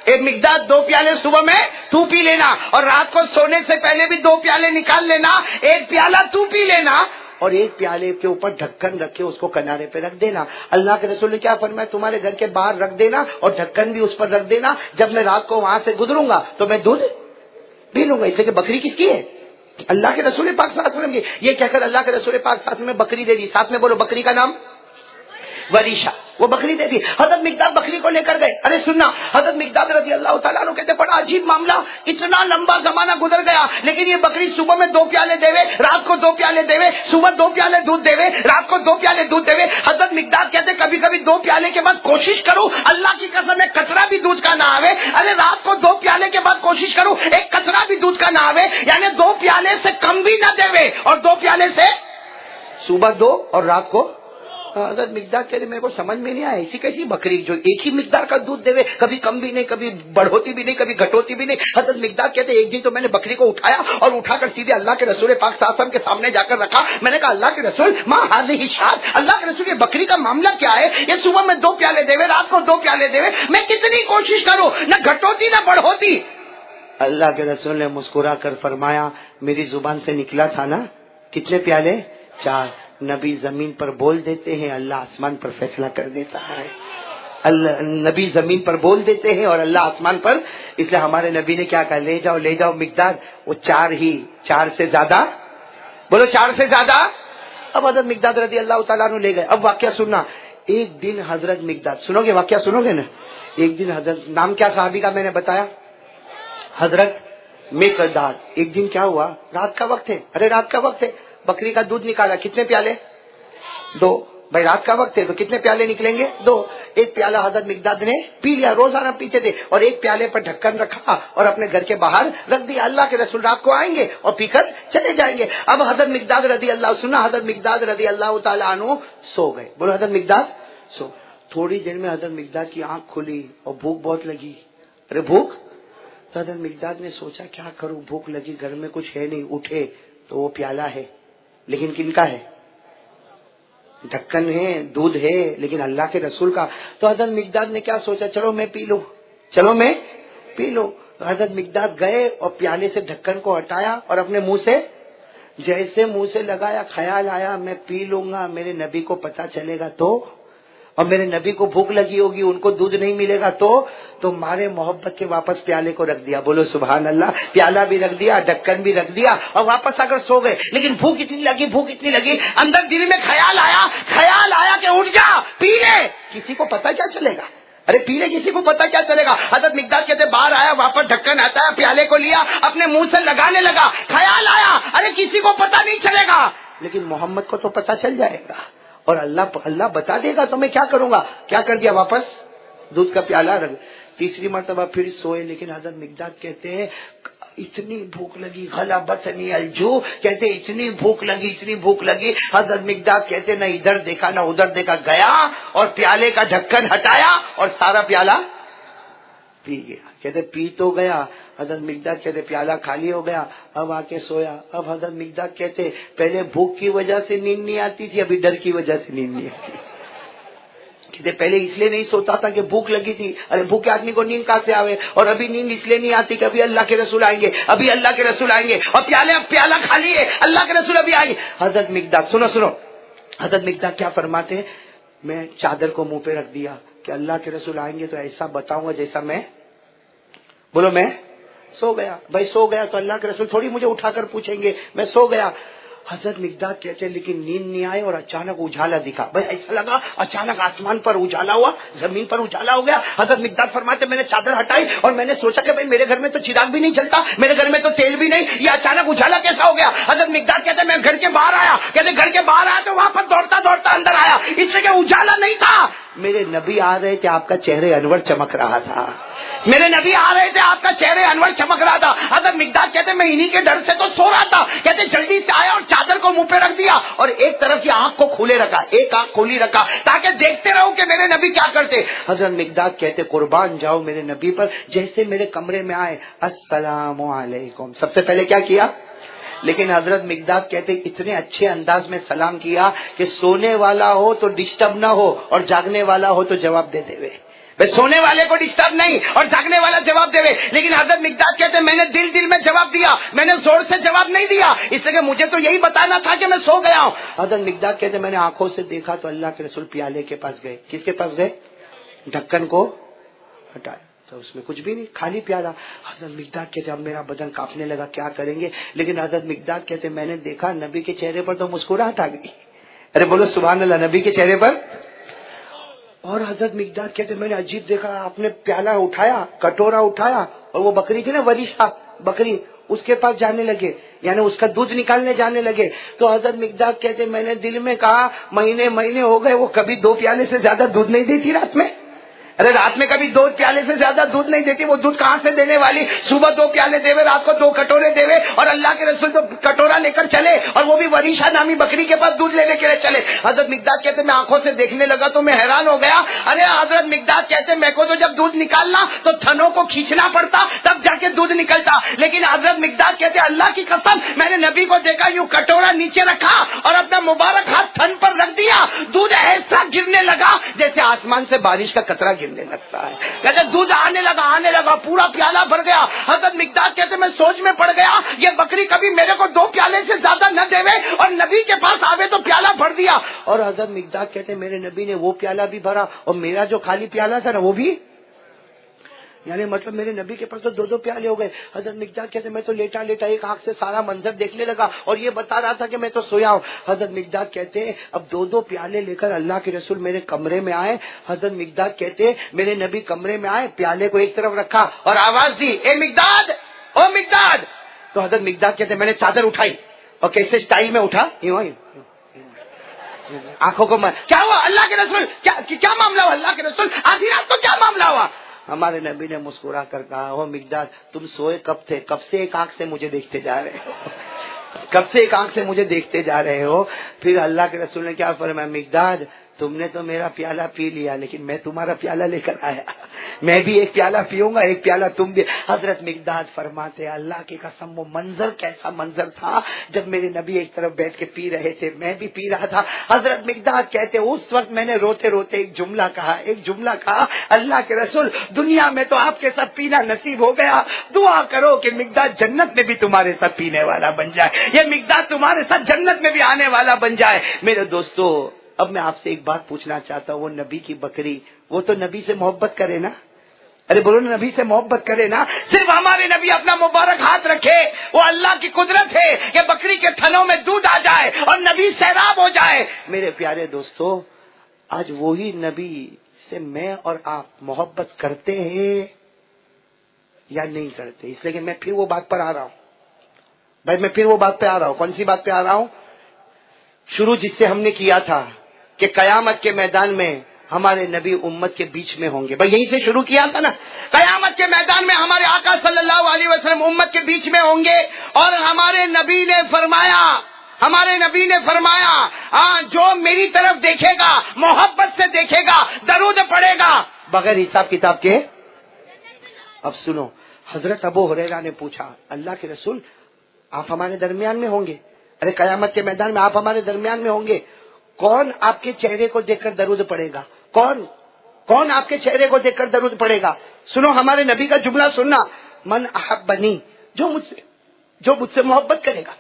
ایک مقدار 2 پیالے صبح میں تو پی لینا، اور رات کو سونے سے پہلے بھی 2 پیالے نکال لینا، 1 پیالہ تو پی لینا، اور 1 پیالے کے اوپر ڈھکن رکھ کے اس کو کنارے پہ رکھ دینا۔ اللہ کے رسول نے کیا فرمایا، تمہارے گھر کے باہر رکھ دینا اور ڈھکن بھی اس پر رکھ دینا، جب میں رات کو وہاں سے گزروں گا تو میں دودھ پی لوں گا۔ اس لیے کہ بکری کس کی ہے؟ اللہ کے رسول پاک صلی اللہ علیہ وسلم کی۔ یہ کہہ کر اللہ کے رسول پاک صلی اللہ علیہ وسلم نے بکری دے دی، ساتھ میں بولو بکری کا نام وریشا، وہ بکری دے دی۔ حضرت مقداد بکری کو لے کر گئے۔ ارے سننا، حضرت مقداد رضی اللہ تعالیٰ عنہ کہتے بڑا عجیب معاملہ، اتنا لمبا زمانہ گزر گیا لیکن یہ بکری صبح میں 2 پیالے دیوے، رات کو 2 پیالے دیوے، صبح 2 پیالے دودھ دیوے، رات کو 2 پیالے دودھ دیوے۔ حضرت مقداد کہتے کبھی کبھی 2 پیالے کے بعد کوشش کروں اللہ کی قسم ایک قطرہ بھی دودھ کا نہ آوے، ارے رات کو 2 پیالے کے بعد کوشش کروں ایک قطرہ بھی دودھ کا نہ آوے، یعنی 2 پیالے سے کم بھی نہ دیوے اور 2 پیالے سے صبح 2 اور رات کو۔ حضرت مقدار کہتے میرے کو سمجھ میں نہیں آیا ایسی کیسی بکری جو ایک ہی مقدار کا دودھ دے، کبھی کم بھی نہیں، کبھی بڑھوتی بھی نہیں، کبھی گھٹوتی بھی نہیں۔ حضرت مقدار کہتے ایک دن تو میں نے بکری کو اٹھایا اور اٹھا کر سیدھے اللہ کے رسول پاک صلی اللہ علیہ وسلم کے سامنے جا کر رکھا۔ میں نے کہا اللہ کے رسول ماں ہذہ شاۃ، اللہ کے رسول یہ بکری کا معاملہ کیا ہے؟ یہ صبح میں 2 پیالے دے، رات کو 2 پیالے دے، میں کتنی کوشش کروں نہ گھٹوتی نہ بڑھوتی۔ اللہ کے رسول نے مسکرا کر فرمایا میری زبان سے نکلا تھا نا، کتنے پیالے؟ 4۔ نبی زمین پر بول دیتے ہیں، اللہ آسمان پر فیصلہ کر دیتا ہے۔ اللہ نبی زمین پر بول دیتے ہیں اور اللہ آسمان پر، اس لیے ہمارے نبی نے کیا کہا، لے جاؤ مقدار، وہ 4 ہی، 4 سے زیادہ، بولو 4 سے زیادہ۔ اب حضرت مقداد رضی اللہ تعالیٰ عنہ لے گئے۔ اب واقعہ سننا، ایک دن حضرت مقداد، سنو گے واقعہ سنو گے نا، ایک دن حضرت، نام کیا صحابی کا میں نے بتایا، حضرت مقداد۔ ایک دن کیا ہوا، رات کا وقت ہے، ارے رات کا وقت ہے، بکری کا دودھ نکالا، کتنے پیالے؟ 2۔ بھائی رات کا وقت ہے تو کتنے پیالے نکلیں گے؟ 2۔ 1 پیالہ حضرت مقداد نے پی لیا، روزانہ پیتے تھے، اور 1 پیالے پر ڈھکن رکھا اور اپنے گھر کے باہر رکھ دیا۔ اللہ کے رسول رات کو آئیں گے اور پی کر چلے جائیں گے۔ اب حضرت مقداد رضی اللہ، سننا، حضرت مقداد رضی اللہ تعالیٰ عنہ سو گئے، بولو حضرت مقداد سو۔ تھوڑی دیر میں حضرت مقداد کی آنکھ کھلی اور بھوک بہت لگی۔ ارے بھوک، تو حضرت مقداد نے سوچا کیا کروں، بھوک لگی، گھر میں کچھ ہے نہیں، اٹھے تو وہ پیالہ ہے، لیکن کن کا ہے؟ ڈھکن ہے، دودھ ہے، لیکن اللہ کے رسول کا۔ تو حضرت مقداد نے کیا سوچا، چلو میں پی لوں، چلو میں پی لوں۔ تو حضرت مقداد گئے اور پیالے سے ڈھکن کو ہٹایا اور اپنے منہ سے، جیسے منہ سے لگایا، خیال آیا میں پی لوں گا، میرے نبی کو پتا چلے گا تو، اور میرے نبی کو بھوک لگی ہوگی، ان کو دودھ نہیں ملے گا تو مارے محبت کے واپس پیالے کو رکھ دیا، بولو سبحان اللہ، پیالہ بھی رکھ دیا، ڈھکن بھی رکھ دیا اور واپس آ کر سو گئے۔ لیکن بھوک اتنی لگی، اندر دل میں خیال آیا کہ اٹھ جا پی لے، کسی کو پتا کیا چلے گا، ارے پی لے، کسی کو پتا کیا چلے گا۔ حضرت مقداد کہتے باہر آیا، واپس ڈھکن ہٹایا، پیالے کو لیا، اپنے منہ سے لگانے لگا، خیال آیا ارے کسی کو پتا نہیں چلے گا، لیکن محمد کو تو پتا چل جائے گا اور اللہ بتا دے گا تو میں کیا کروں گا۔ کیا کر دیا، واپس دودھ کا پیالہ رکھ۔ تیسری مرتبہ پھر سوئے، لیکن حضرت مقداد کہتے ہیں اتنی بھوک لگی، غلبتنی الجوع، کہتے اتنی بھوک لگی، حضرت مقداد کہتے نہ ادھر دیکھا نہ ادھر دیکھا، گیا اور پیالے کا ڈھکن ہٹایا اور سارا پیالہ پی گیا۔ کہتے پی تو گیا، حضرت مقداد کہتے پیالہ خالی ہو گیا، اب آ کے سویا۔ اب حضرت مقداد کہتے پہلے بھوک کی وجہ سے نیند نہیں آتی تھی، ابھی ڈر کی وجہ سے نیند نہیں آتی۔ کہتے پہلے اس لیے نہیں سوتا تھا کہ بھوک لگی تھی. ارے بھوکے آدمی کو نیند کہاں سے آوے؟ اور ابھی نیند اس لیے نہیں آتی کہ ابھی اللہ کے رسول آئیں گے, ابھی اللہ کے رسول آئیں گے, اور پیالہ کھا لیے, اللہ کے رسول ابھی آئیں گے. حضرت مقداد سنو, حضرت مقداد کیا فرماتے ہیں, میں چادر کو منہ پہ رکھ دیا کہ اللہ کے رسول آئیں گے تو ایسا بتاؤں گا جیسا میں بولو. میں سو گیا. بھائی سو گیا تو اللہ کے رسول تھوڑی مجھے اٹھا کر پوچھیں گے, میں سو گیا. حضرت مقداد کہتے ہیں لیکن نیند نہیں آئی اور اچانک اجالا دکھا. بھائی ایسا لگا اچانک آسمان پر اجالا ہوا, زمین پر اجالا ہو گیا. حضرت مقداد فرماتے میں نے چادر ہٹائی اور میں نے سوچا کہ بھائی میرے گھر میں تو چراغ بھی نہیں جلتا, میرے گھر میں تو تیل بھی نہیں, یہ اچانک اجالا کیسا ہو گیا؟ حضرت مقداد کہتے میں گھر کے باہر آیا, کہتے گھر کے باہر آیا تو وہاں پر دوڑتا دوڑتا اندر آیا, اس لیے کہ اجالا نہیں تھا, میرے نبی آ رہے تھے, آپ کا چہرے انور چمک رہا تھا. میرے نبی آ رہے تھے, آپ کا چہرے انور چمک رہا تھا. حضرت مقداد کہتے میں انہی کے ڈر سے تو سو رہا تھا, کہتے جلدی سے آیا اور چادر کو منہ پہ رکھ دیا اور ایک طرف کی آنکھ کو کھولے رکھا, ایک آنکھ کھولی رکھا تاکہ دیکھتے رہو کہ میرے نبی کیا کرتے. حضرت مقداد کہتے قربان جاؤ میرے نبی پر, جیسے میرے کمرے میں آئے السلام علیکم, سب سے پہلے کیا کیا؟ لیکن حضرت مقداد کہتے اتنے اچھے انداز میں سلام کیا کہ سونے والا ہو تو ڈسٹرب نہ ہو اور جاگنے والا ہو تو جواب دے دے. سونے والے کو ڈسٹرب نہیں اور جاگنے والا جواب دے. لیکن حضرت مقداد کہتے میں نے دل میں جواب دیا, میں نے زور سے جواب نہیں دیا, اس لیے کہ مجھے تو یہی بتانا تھا کہ میں سو گیا ہوں. حضرت مقداد کہتے میں نے آنکھوں سے دیکھا تو اللہ کے رسول پیالے کے پاس گئے. کس کے پاس گئے؟ ڈھکن کو ہٹایا تو اس میں کچھ بھی نہیں, خالی پیالہ. حضرت مقداد کہتے اب میرا بدن کانپنے لگا, کیا کریں گے؟ لیکن حضرت مقداد کہتے میں نے دیکھا نبی کے چہرے پر تو مسکراہٹ آ گئی. ارے بولو سبحان اللہ, نبی کے چہرے پر. اور حضرت مقداد کہتے میں نے عجیب دیکھا, آپ نے پیالہ اٹھایا, کٹورا اٹھایا اور وہ بکری تھی نا وریشہ بکری, اس کے پاس جانے لگے, یعنی اس کا دودھ نکالنے جانے لگے. تو حضرت مقداد کہتے میں نے دل میں کہا مہینے ہو گئے وہ کبھی 2 پیالے سے زیادہ دودھ نہیں دیتی رات میں. ارے رات میں کبھی 2 پیالے سے زیادہ دودھ نہیں دیتی, وہ دودھ کہاں سے دینے والی؟ صبح 2 پیالے دیوے, رات کو 2 کٹورے دیوے, اور اللہ کے رسول تو کٹورا لے کر چلے اور وہ بھی وریشہ نامی بکری کے پاس دودھ لینے کے لیے چلے. حضرت مقداد کہتے میں آنکھوں سے دیکھنے لگا تو میں حیران ہو گیا. ارے حضرت مقداد کہتے میرے کو تو جب دودھ نکالنا تو تھنوں کو کھینچنا پڑتا تب جا کے دودھ نکلتا, لیکن حضرت مقداد کہتے اللہ کی قسم میں نے نبی کو دیکھا یوں کٹورا نیچے رکھا اور اپنا مبارک ہاتھ تھن پر رکھ دیا, دودھ ایسا گرنے لگا جیسے آسمان سے بارش کا قطرہ گرنے لگتا ہے. کہتے دودھ آنے لگا, پورا پیالہ بھر گیا. حضرت مقداد کہتے میں سوچ میں پڑ گیا یہ بکری کبھی میرے کو 2 پیالے سے زیادہ نہ دیوے اور نبی کے پاس آوے تو پیالہ بھر دیا. اور حضرت مقداد کہتے میرے نبی نے وہ پیالہ بھی بھرا اور میرا جو خالی پیالہ تھا نا وہ بھی, یعنی مطلب میرے نبی کے پاس تو 2 پیالے ہو گئے. حضرت مقداد کہتے میں تو لیٹا ایک آنکھ سے سارا منظر دیکھنے لگا اور یہ بتا رہا تھا کہ میں تو سویا ہوں. حضرت مقداد کہتے اب 2 پیالے لے کر اللہ کے رسول میرے کمرے میں آئے. حضرت مقداد کہتے میرے نبی کمرے میں آئے, پیالے کو ایک طرف رکھا اور آواز دی اے مقداد, او مقداد. تو حضرت مقداد کہتے میں نے چادر اٹھائی اور کیسے سٹائل میں اٹھا, آنکھوں کو کیا ہوا اللہ کے رسول, کیا معاملہ ہوا اللہ کے رسول, آدھی رات کو کیا معاملہ ہوا؟ ہمارے نبی نے مسکرا کر کہا او مقداد تم سوئے کب تھے, کب سے ایک آنکھ سے مجھے دیکھتے جا رہے ہو, کب سے ایک آنکھ سے مجھے دیکھتے جا رہے ہو. پھر اللہ کے رسول نے کیا فرمایا, مقداد تم نے تو میرا پیالہ پی لیا لیکن میں تمہارا پیالہ لے کر آیا, میں بھی ایک پیالہ پیوں گا, ایک پیالہ تم بھی. حضرت مقداد فرماتے اللہ کی قسم وہ منظر کیسا منظر تھا جب میرے نبی ایک طرف بیٹھ کے پی رہے تھے, میں بھی پی رہا تھا. حضرت مقداد کہتے اس وقت میں نے روتے روتے ایک جملہ کہا اللہ کے رسول دنیا میں تو آپ کے ساتھ پینا نصیب ہو گیا, دعا کرو کہ مقداد جنت میں بھی تمہارے ساتھ پینے والا بن جائے, یہ مقداد تمہارے ساتھ جنت میں بھی آنے والا بن جائے. میرے دوستو اب میں آپ سے ایک بات پوچھنا چاہتا ہوں, وہ نبی کی بکری وہ تو نبی سے محبت کرے نا, ارے بولو نا نبی سے محبت کرے نا. صرف ہمارے نبی اپنا مبارک ہاتھ رکھے, وہ اللہ کی قدرت ہے کہ بکری کے تھنوں میں دودھ آ جائے اور نبی سیراب ہو جائے. میرے پیارے دوستو آج وہی نبی سے میں اور آپ محبت کرتے ہیں یا نہیں کرتے؟ اس لیے کہ میں پھر وہ بات پر آ رہا ہوں بھائی, میں پھر وہ بات پہ آ رہا ہوں. کون سی بات پہ آ رہا ہوں؟ شروع جس سے ہم نے کیا تھا کہ قیامت کے میدان میں ہمارے نبی امت کے بیچ میں ہوں گے. بھائی یہیں سے شروع کیا تھا نا, قیامت کے میدان میں ہمارے آقا صلی اللہ علیہ وسلم امت کے بیچ میں ہوں گے. اور ہمارے نبی نے فرمایا جو میری طرف دیکھے گا محبت سے دیکھے گا, درود پڑھے گا بغیر حساب کتاب کے. اب سنو, حضرت ابو ہریرہ نے پوچھا اللہ کے رسول آپ ہمارے درمیان میں ہوں گے, ارے قیامت کے میدان میں آپ ہمارے درمیان میں ہوں گے, کون آپ کے چہرے کو دیکھ کر درود پڑے گا؟ کون آپ کے چہرے کو دیکھ کر درود پڑے گا؟ سنو ہمارے نبی کا جملہ سننا، من احبنی، جو مجھ سے محبت کرے گا،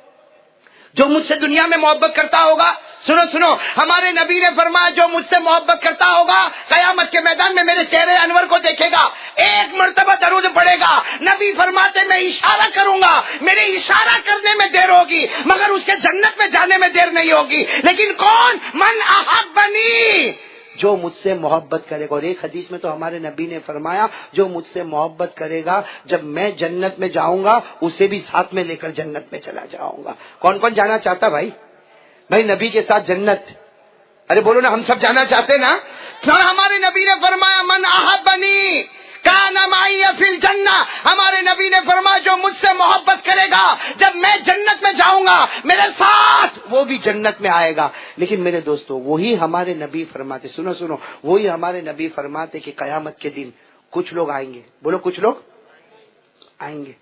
جو مجھ سے دنیا میں محبت کرتا ہوگا، سنو ہمارے نبی نے فرمایا جو مجھ سے محبت کرتا ہوگا قیامت کے میدان میں میرے چہرے انور کو دیکھے گا، ایک مرتبہ درود پڑے گا، نبی فرماتے میں اشارہ کروں گا، میرے اشارہ کرنے میں دیر ہوگی مگر اس کے جنت میں جانے میں دیر نہیں ہوگی۔ لیکن کون؟ من احبنی، جو مجھ سے محبت کرے گا۔ اور ایک حدیث میں تو ہمارے نبی نے فرمایا جو مجھ سے محبت کرے گا جب میں جنت میں جاؤں گا اسے بھی ساتھ میں لے کر جنت میں چلا جاؤں گا۔ کون کون جانا چاہتا بھائی نبی کے ساتھ جنت؟ ارے بولو نا، ہم سب جانا چاہتے نا۔ اور ہمارے نبی نے فرمایا من احبنی کان معی فی الجنہ، ہمارے نبی نے فرمایا جو مجھ سے محبت کرے گا جب میں جنت میں جاؤں گا میرے ساتھ وہ بھی جنت میں آئے گا۔ لیکن میرے دوستو وہی ہمارے نبی فرماتے، سنو وہی ہمارے نبی فرماتے کہ قیامت کے دن کچھ لوگ آئیں گے، بولو کچھ لوگ آئیں گے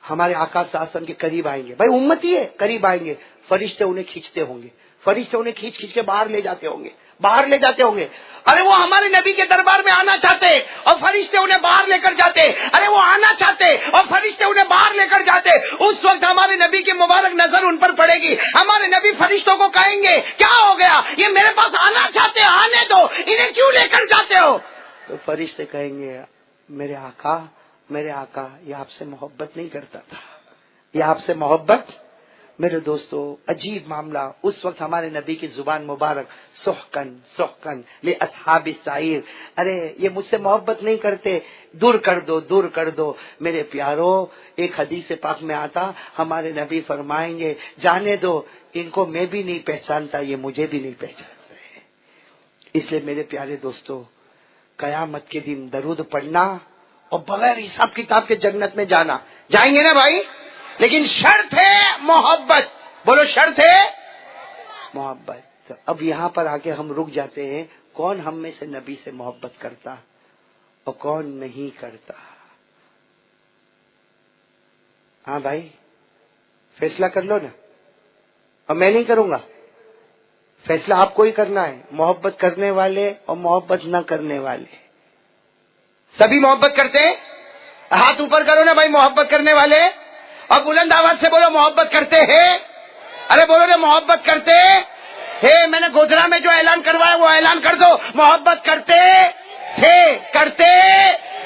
ہمارے آقا صلی اللہ علیہ وسلم کے قریب آئیں گے، بھائی امتی ہے، قریب آئیں گے، فرشتے انہیں کھینچتے ہوں گے، فرشتے انہیں کھینچ کے باہر لے جاتے ہوں گے۔ ارے وہ ہمارے نبی کے دربار میں آنا چاہتے اور فرشتے انہیں باہر لے کر جاتے، ارے وہ آنا چاہتے اور فرشتے انہیں باہر لے کر جاتے۔ اس وقت ہمارے نبی کی مبارک نظر ان پر پڑے گی، ہمارے نبی فرشتوں کو کہیں گے کیا ہو گیا، یہ میرے پاس آنا چاہتے، آنے دو، انہیں کیوں لے کر جاتے ہو؟ تو فرشتے کہیں گے میرے آقا یہ آپ سے محبت نہیں کرتا تھا، یہ آپ سے محبت۔ میرے دوستو عجیب معاملہ، اس وقت ہمارے نبی کی زبان مبارک سحقن لاصحاب السعیر، ارے یہ مجھ سے محبت نہیں کرتے، دور کر دو۔ میرے پیارو ایک حدیث پاک میں آتا ہمارے نبی فرمائیں گے جانے دو، ان کو میں بھی نہیں پہچانتا، یہ مجھے بھی نہیں پہچانتے۔ اس لیے میرے پیارے دوستو قیامت کے دن درود پڑھنا اور بغیر حساب کتاب کے جنت میں جانا، جائیں گے نا بھائی، لیکن شرط ہے محبت، بولو شرط ہے محبت۔ تو اب یہاں پر آ کے ہم رک جاتے ہیں، کون ہم میں سے نبی سے محبت کرتا اور کون نہیں کرتا؟ ہاں بھائی فیصلہ کر لو نا، اور میں نہیں کروں گا، فیصلہ آپ کو ہی کرنا ہے۔ محبت کرنے والے اور محبت نہ کرنے والے سبھی محبت کرتے ہیں، ہاتھ اوپر کرو نا بھائی محبت کرنے والے، اور بلند آواز سے بولو محبت کرتے ہیں، ارے بولو نا محبت کرتے ہیں۔ میں نے گودرا میں جو اعلان کروایا وہ اعلان کر دو، محبت کرتے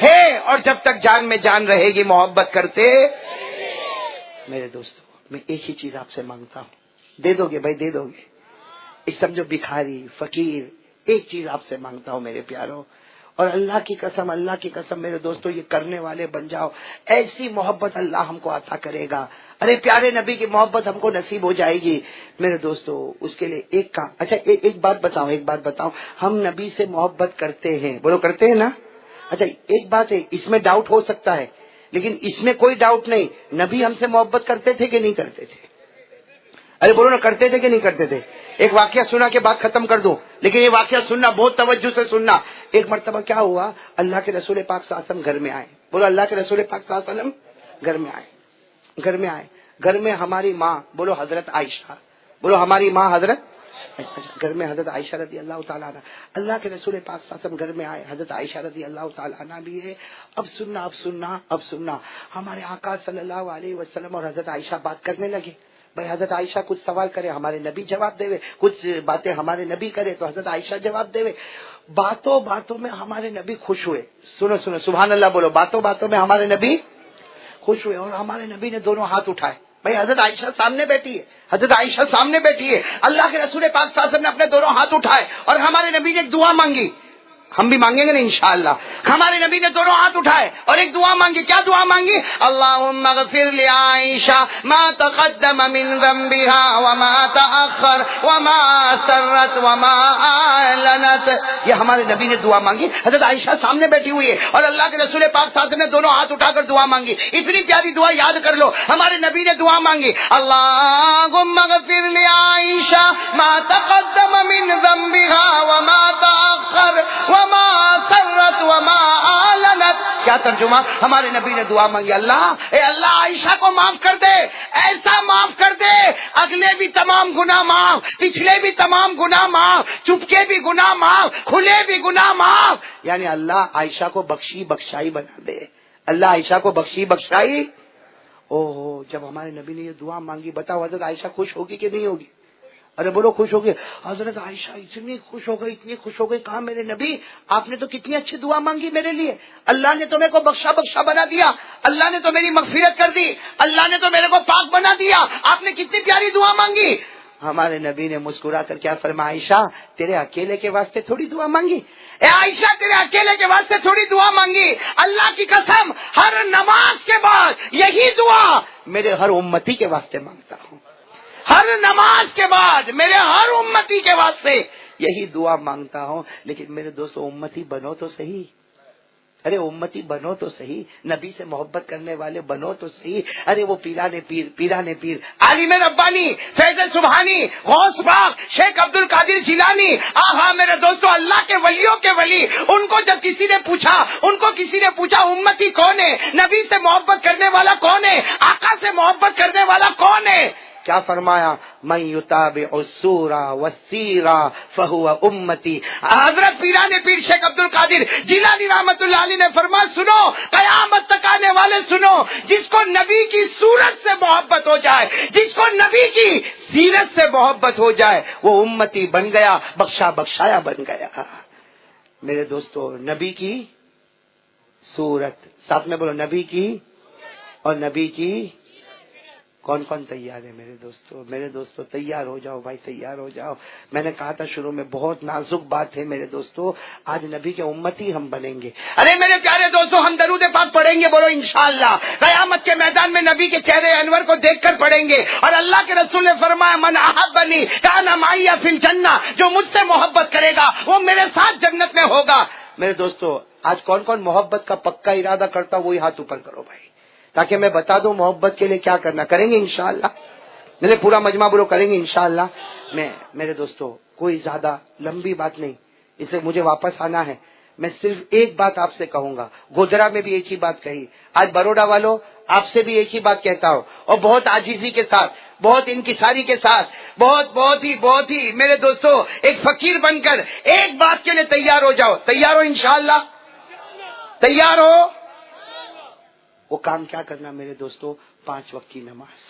ہیں، اور جب تک جان میں جان رہے گی محبت کرتے۔ میرے دوستو میں ایک ہی چیز آپ سے مانگتا ہوں، دے دو گے بھائی، دے دو گے؟ اس سمجھو بھکاری فقیر، ایک چیز آپ سے مانگتا ہوں میرے پیاروں، اور اللہ کی قسم میرے دوستو یہ کرنے والے بن جاؤ، ایسی محبت اللہ ہم کو عطا کرے گا، ارے پیارے نبی کی محبت ہم کو نصیب ہو جائے گی۔ میرے دوستو اس کے لیے ایک کام، اچھا ایک بات بتاؤں، ہم نبی سے محبت کرتے ہیں، بولو کرتے ہیں نا؟ اچھا ایک بات ہے، اس میں ڈاؤٹ ہو سکتا ہے، لیکن اس میں کوئی ڈاؤٹ نہیں، نبی ہم سے محبت کرتے تھے کہ نہیں کرتے تھے؟ ارے بولو نا کرتے تھے کہ نہیں کرتے تھے؟ ایک واقعہ سنا کے بات ختم کر دوں، لیکن یہ واقعہ سننا بہت توجہ سے سننا۔ ایک مرتبہ کیا ہوا، اللہ کے رسول پاک صلی اللہ علیہ وسلم گھر میں آئے، بولو اللہ کے رسول پاک صلی اللہ علیہ وسلم گھر میں آئے، گھر میں ہماری ماں، بولو حضرت عائشہ، بولو ہماری ماں حضرت، گھر میں حضرت عائشہ رضی اللہ تعالیٰ عنہ، اللہ کے رسول پاک صلی اللہ علیہ وسلم گھر میں آئے، حضرت عائشہ رضی اللہ تعالیٰ عنہ بھی ہے۔ اب سننا ہمارے آقا صلی اللہ علیہ وسلم اور حضرت عائشہ بات کرنے لگے، بھائی حضرت عائشہ کچھ سوال کرے ہمارے نبی جواب دے، کچھ باتیں ہمارے نبی کرے تو حضرت عائشہ جواب دے۔ باتوں میں ہمارے نبی خوش ہوئے، سنو سبحان اللہ بولو، باتوں میں ہمارے نبی خوش ہوئے، اور ہمارے نبی نے دونوں ہاتھ اٹھائے، بھائی حضرت عائشہ سامنے بیٹھی ہے، اللہ کے رسول پاک صلی اللہ علیہ وسلم نے اپنے دونوں ہاتھ اٹھائے اور ہمارے نبی نے ایک دعا مانگی، ہم بھی مانگیں گے نا انشاءاللہ۔ ہمارے نبی نے دونوں ہاتھ اٹھائے اور ایک دعا مانگی، کیا دعا مانگی؟ اللہم اغفر لعائشہ ما تقدم من ذنبها وما تأخر وما سرت وما اعلنت، یہ ہمارے نبی نے دعا مانگی، حضرت عائشہ سامنے بیٹھی ہوئی ہے اور اللہ کے رسول پاک صلی اللہ علیہ وسلم نے دونوں ہاتھ اٹھا کر دعا مانگی۔ اتنی پیاری دعا یاد کر لو، ہمارے نبی نے دعا مانگی، اللہم اغفر لعائشہ ما تقدم من ذنبها وما تأخر وما سرت وما اعلنت۔ کیا کیا ترجمہ؟ ہمارے نبی نے دعا مانگی، اللہ اے اللہ عائشہ کو معاف کر دے، ایسا معاف کر دے اگلے بھی تمام گناہ معاف، پچھلے بھی تمام گناہ معاف، چپکے بھی گناہ معاف، کھلے بھی گناہ معاف، یعنی اللہ عائشہ کو بخشی بخشائی بنا دے، اللہ عائشہ کو بخشی بخشائی۔ اوہ جب ہمارے نبی نے یہ دعا مانگی، بتاؤ حضرت عائشہ خوش ہوگی کہ نہیں ہوگی؟ ارے بولو خوش ہو گئی۔ حضرت عائشہ اتنی خوش ہو گئی، اتنی خوش ہو گئی، کہا میرے نبی آپ نے تو کتنی اچھی دعا مانگی میرے لیے، اللہ نے تو میرے کو بخشا بخشا بنا دیا، اللہ نے تو میری مغفرت کر دی، اللہ نے تو میرے کو پاک بنا دیا، آپ نے کتنی پیاری دعا مانگی۔ ہمارے نبی نے مسکرا کر کیا فرمایا، عائشہ تیرے اکیلے کے واسطے تھوڑی دعا مانگی، اے عائشہ تیرے اکیلے کے واسطے تھوڑی دعا مانگی، اللہ کی قسم ہر نماز کے بعد یہی دعا میرے ہر امتی کے واسطے مانگتا ہوں، ہر نماز کے بعد میرے ہر امتی کے واسطے یہی دعا مانگتا ہوں۔ لیکن میرے دوستو امتی بنو تو صحیح، ارے امتی بنو تو صحیح، نبی سے محبت کرنے والے بنو تو صحیح۔ ارے وہ پیرانے پیر عالم ربانی، فیض سبحانی، غوث پاک، شیخ عبد القادر جیلانی، آہا میرے دوستو اللہ کے ولیوں کے ولی، ان کو جب کسی نے پوچھا امتی کون ہے، نبی سے محبت کرنے والا کون ہے، آقا سے محبت کرنے والا کون ہے، کیا فرمایا، من یتابع السورہ والسیرہ فہو امتی۔ حضرت پیران پیر شیخ عبد القادر جیلانی رحمت اللہ علیہ نے فرمایا، سنو قیامت تک آنے والے سنو، جس کو نبی کی صورت سے محبت ہو جائے، جس کو نبی کی سیرت سے محبت ہو جائے، وہ امتی بن گیا، بخشا بخشایا بن گیا۔ میرے دوستو نبی کی صورت، ساتھ میں بولو نبی کی، اور نبی کی، کون کون تیار ہے میرے دوستو تیار ہو جاؤ بھائی، تیار ہو جاؤ۔ میں نے کہا تھا شروع میں بہت نازک بات ہے میرے دوستو، آج نبی کے امتی ہم بنیں گے۔ ارے میرے پیارے دوستو ہم درود پاک پڑھیں گے، بولو انشاءاللہ، قیامت کے میدان میں نبی کے چہرے انور کو دیکھ کر پڑھیں گے، اور اللہ کے رسول نے فرمایا، من احبنی کان معی فی الجنہ، جو مجھ سے محبت کرے گا وہ میرے ساتھ جنت میں ہوگا۔ میرے دوستو آج کون کون محبت کا پکا ارادہ کرتا وہی ہاتھ اوپر کرو بھائی، تاکہ میں بتا دوں محبت کے لیے کیا کرنا، کریں گے انشاءاللہ، میرے پورا مجمع بولو کریں گے انشاءاللہ۔ میں میرے دوستو کوئی زیادہ لمبی بات نہیں، اسے مجھے واپس آنا ہے، میں صرف ایک بات آپ سے کہوں گا، گوجرا میں بھی ایک ہی بات کہی، آج بروڈا والوں آپ سے بھی ایک ہی بات کہتا ہوں، اور بہت عاجزی کے ساتھ، بہت انکساری کے ساتھ، بہت ہی میرے دوستو ایک فقیر بن کر ایک بات کے لیے تیار ہو جاؤ، تیار ہو انشاءاللہ، تیار ہو۔ وہ کام کیا کرنا میرے دوستو، 5 وقت کی نماز،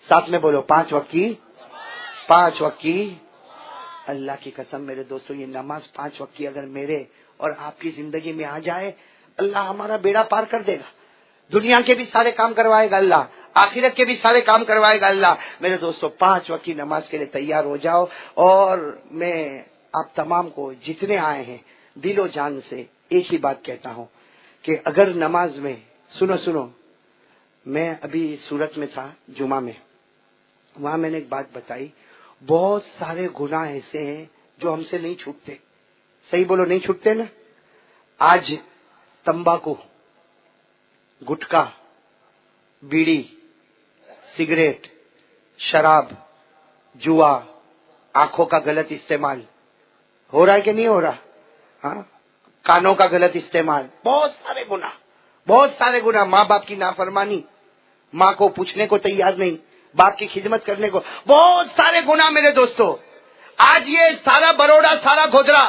ساتھ میں بولو 5 وقت کی، اللہ کی قسم میرے دوستو یہ نماز 5 وقت کی اگر میرے اور آپ کی زندگی میں آ جائے، اللہ ہمارا بیڑا پار کر دے گا، دنیا کے بھی سارے کام کروائے گا اللہ، آخرت کے بھی سارے کام کروائے گا اللہ۔ میرے دوستو 5 وقت کی نماز کے لیے تیار ہو جاؤ، اور میں آپ تمام کو جتنے آئے ہیں دل و جان سے ایک ہی بات کہتا ہوں کہ اگر نماز میں سنو، میں ابھی سورت میں تھا جمعہ میں، وہاں میں نے ایک بات بتائی، بہت سارے گناہ ایسے ہیں جو ہم سے نہیں چھوٹتے، صحیح بولو نہیں چھوٹتے نا۔ آج تمباکو، گٹکا، بیڑی، سگریٹ، شراب، جوا، آنکھوں کا غلط استعمال ہو رہا ہے کہ نہیں ہو رہا؟ ہاں، کانوں کا غلط استعمال، بہت سارے گناہ، ماں باپ کی نافرمانی، ماں کو پوچھنے کو تیار نہیں، باپ کی خدمت کرنے کو، بہت سارے گناہ میرے دوستو۔ آج یہ سارا بروڑا، سارا گوجرا،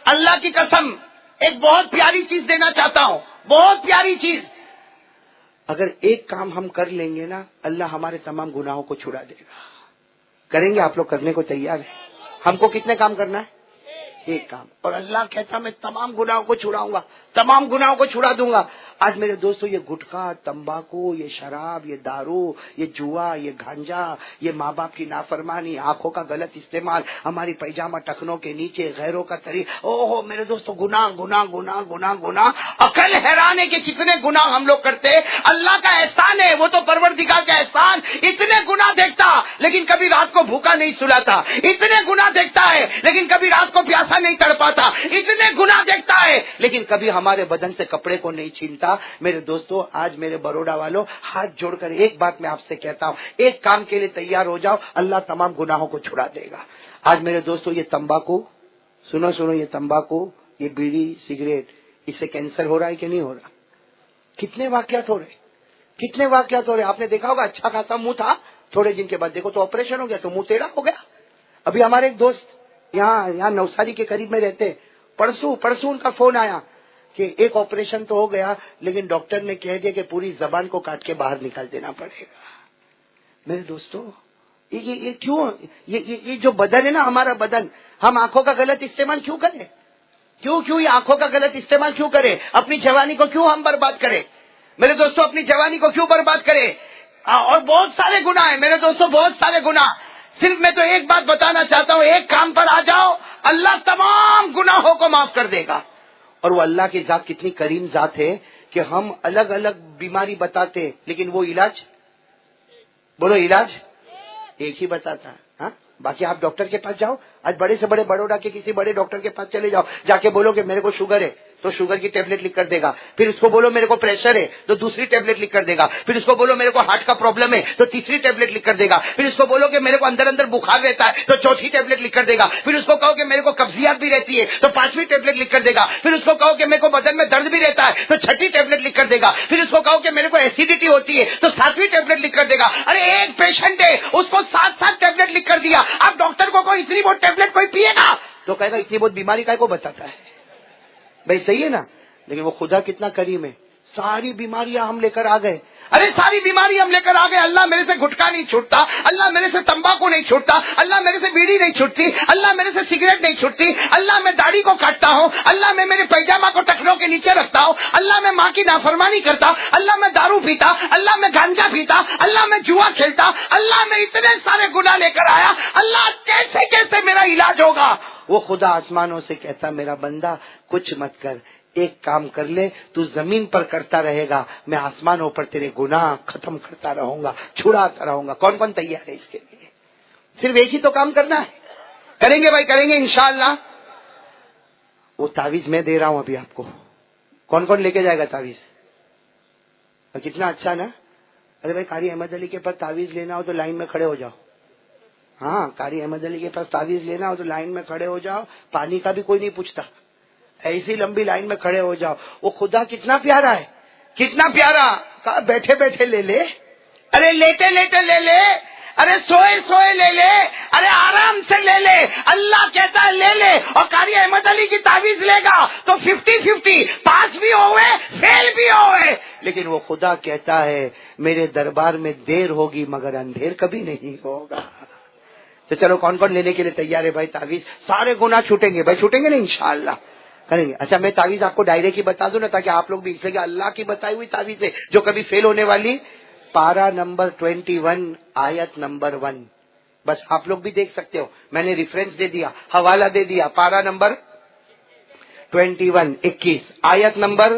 اللہ کی قسم ایک بہت پیاری چیز دینا چاہتا ہوں، بہت پیاری چیز، اگر ایک کام ہم کر لیں گے نا، اللہ ہمارے تمام گناہوں کو چھڑا دے گا۔ کریں گے آپ لوگ؟ کرنے کو تیار ہیں؟ ہم کو کتنے کام کرنا ہے؟ ایک کام، اور اللہ کہتا میں تمام گناہوں کو چھڑاؤں گا، تمام گناہوں کو چھڑا دوں گا۔ آج میرے دوستو یہ گٹکا، تمباکو، یہ شراب، یہ دارو، یہ جوا، یہ گانجا، یہ ماں باپ کی نافرمانی، آنکھوں کا غلط استعمال، ہماری پیجامہ ٹخنوں کے نیچے غیروں کا اوہو میرے دوستو گناہ، عقل حیران ہے کہ کتنے گناہ ہم لوگ کرتے۔ اللہ کا احسان ہے، وہ تو پروردگار کا احسان، اتنے گناہ دیکھتا لیکن کبھی رات کو بھوکا نہیں سلاتا، اتنے گناہ دیکھتا ہے لیکن کبھی رات کو پیاسا نہیں تڑپاتا، اتنے گناہ دیکھتا ہے لیکن کبھی ہمارے بدن سے کپڑے کو نہیں چھینتا۔ میرے دوستو آج میرے بروڈا والوں ہاتھ جوڑ کر ایک بات میں آپ سے کہتا ہوں، ایک کام کے لیے تیار ہو جاؤ، اللہ تمام گناہوں کو چھڑا دے گا۔ آج میرے دوستو یہ تمباکو، سنو، یہ تمباکو، یہ بیڑی، سگریٹ، اس سے کینسر ہو رہا ہے کہ نہیں ہو رہا؟ کتنے واقعات ہو رہے، کتنے واقعات ہو رہے. آپ نے دیکھا ہوگا اچھا خاصا منہ تھا، تھوڑے دن کے بعد دیکھو تو آپریشن ہو گیا تو منہ ٹیڑھا ہو گیا. ابھی ہمارے ایک دوست یہاں نوساری کے قریب میں رہتے، پرسوں ان کا فون آیا کہ ایک آپریشن تو ہو گیا لیکن ڈاکٹر نے کہہ دیا کہ پوری زبان کو کاٹ کے باہر نکال دینا پڑے گا. میرے دوستو یہ کیوں، یہ جو بدن ہے نا ہمارا بدن، ہم آنکھوں کا غلط استعمال کیوں کریں؟ کیوں یہ آنکھوں کا غلط استعمال کیوں کریں؟ اپنی جوانی کو کیوں ہم برباد کریں؟ میرے دوستو اپنی جوانی کو کیوں برباد کریں؟ اور بہت سارے گناہ ہیں میرے دوستو، بہت سارے گناہ. صرف میں تو ایک بات بتانا چاہتا ہوں، ایک کام پر آ جاؤ، اللہ تمام گناہوں کو معاف کر دے گا. اور وہ اللہ کی ذات کتنی کریم ذات ہے کہ ہم الگ الگ بیماری بتاتے لیکن وہ علاج، بولو علاج ایک ہی بتاتا ہے. ہاں باقی آپ ڈاکٹر کے پاس جاؤ، آج بڑے سے بڑے بڑوڑا کے کسی بڑے ڈاکٹر کے پاس چلے جاؤ، جا کے بولو کہ میرے کو شوگر ہے تو شوگر کی ٹیبلٹ لکھ کر دے گا. پھر اس کو بولو میرے کو پریشر ہے تو دوسری ٹیبلٹ لکھ کر دے گا. پھر اس کو بولو میرے کو ہارٹ کا پرابلم ہے تو تیسری ٹیبلٹ لکھ کر دے گا. پھر اس کو بولو کہ میرے کو اندر بخار رہتا ہے تو چوتھی ٹیبلٹ لکھ کر دے گا. پھر اس کو کہو کہ میرے کو قبضیات بھی رہتی ہے تو پانچویں ٹیبلٹ لکھ کر دے گا. پھر اس کو کہو کہ میرے کو بدن میں درد بھی رہتا ہے تو چھٹی ٹیبلٹ لکھ کر دے گا. پھر اس کو کہو کہ میرے کو ایسیڈیٹی ہوتی ہے تو ساتویں ٹیبلٹ لکھ کر دے گا. ارے ایک پیشنٹ ہے اس کو 7 ٹیبلٹ لکھ کر دیا. اب ڈاکٹر کو کوئی اتنی بہت ٹیبلٹ کوئی پیے گا تو کہے گا اتنی بہت بیماری کا کو بتاتا ہے. بھائی صحیح ہے نا؟ لیکن وہ خدا کتنا کریم ہے، ساری بیماریاں ہم لے کر آ گئے. ارے ساری بیماری ہم لے کر آ گئے. اللہ میرے سے گٹکا نہیں چھوٹتا، اللہ میرے سے تمباکو نہیں چھوٹتا، اللہ میرے سے بیڑی نہیں چھوٹتی، اللہ میرے سے سگریٹ نہیں چھوٹتی، اللہ میں داڑھی کو کاٹتا ہوں، اللہ میں میرے پیجامہ کو ٹخنوں کے نیچے رکھتا ہوں، اللہ میں ماں کی نافرمانی کرتا، اللہ میں دارو پیتا، اللہ میں گانجا پیتا، اللہ میں جوا کھیلتا، اللہ میں اتنے سارے گناہ لے کر آیا. اللہ کیسے کیسے میرا علاج ہوگا؟ وہ خدا آسمانوں سے کہتا میرا بندہ کچھ مت کر، ایک کام کر لے، تو زمین پر کرتا رہے گا، میں آسمانوں پر تیرے گناہ ختم کرتا رہوں گا، چھڑاتا رہوں گا. کون کون تیار ہے اس کے لیے؟ صرف ایک ہی تو کام کرنا ہے. کریں گے بھائی، کریں گے انشاءاللہ. وہ تعویذ میں دے رہا ہوں ابھی آپ کو، کون کون لے کے جائے گا تعویذ؟ اور کتنا اچھا نا. ارے بھائی قاری احمد علی کے پاس تعویذ لینا ہو تو لائن میں کھڑے ہو جاؤ. ہاں قاری احمد علی کے پاس تعویذ لینا ہو تو لائن میں کھڑے ہو جاؤ، پانی کا بھی کوئی نہیں پوچھتا، ایسی لمبی لائن میں کھڑے ہو جاؤ. وہ خدا کتنا پیارا ہے، کتنا پیارا. کہا بیٹھے بیٹھے لے لے، ارے لیٹے لیٹے لے لے، ارے سوئے سوئے لے لے، ارے آرام سے لے لے. اللہ کہتا ہے لے لے. اور قاری احمد علی کی تعویذ لے گا تو 50-50، پاس بھی ہوئے فیل بھی ہوئے. لیکن وہ خدا کہتا ہے میرے دربار میں دیر ہوگی مگر اندھیر کبھی نہیں ہوگا. تو چلو کون کون لینے کے لیے تیار ہے بھائی تعویذ؟ سارے گناہ چھوٹیں گے بھائی، چھوٹیں گے نا انشاءاللہ، کریں گے. اچھا میں تعویذ آپ کو ڈائرے کی بتا دوں نا تاکہ آپ لوگ بھی اس لیے اللہ کی بتائی ہوئی تعویذ ہے جو کبھی فیل ہونے والی. پارا نمبر 21 آیت نمبر 1، بس آپ لوگ بھی دیکھ سکتے ہو، میں نے ریفرنس دے دیا، حوالہ دے دیا. پارا نمبر 21 آیت نمبر،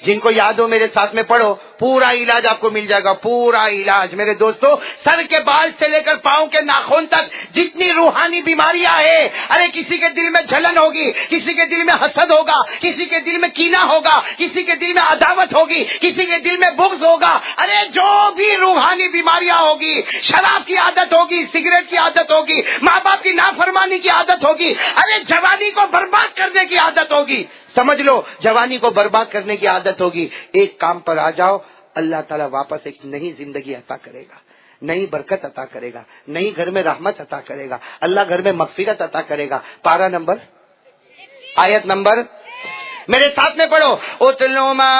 جن کو یاد ہو میرے ساتھ میں پڑھو، پورا علاج آپ کو مل جائے گا، پورا علاج. میرے دوستو سر کے بال سے لے کر پاؤں کے ناخن تک جتنی روحانی بیماریاں ہیں، ارے کسی کے دل میں جلن ہوگی، کسی کے دل میں حسد ہوگا، کسی کے دل میں کینہ ہوگا، کسی کے دل میں عداوت ہوگی، کسی کے دل میں بغض ہوگا، ارے جو بھی روحانی بیماریاں ہوگی، شراب کی عادت ہوگی، سگریٹ کی عادت ہوگی، ماں باپ کی نافرمانی کی عادت ہوگی، ارے جوانی کو برباد کرنے کی عادت ہوگی، سمجھ لو جوانی کو برباد کرنے کی عادت ہوگی. ایک کام پر آ جاؤ، اللہ تعالیٰ واپس ایک نئی زندگی عطا کرے گا، نئی برکت عطا کرے گا، نئی گھر میں رحمت عطا کرے گا، اللہ گھر میں مغفرت عطا کرے گا. پارا نمبر، آیت نمبر، میرے ساتھ میں پڑھو. اتلو ما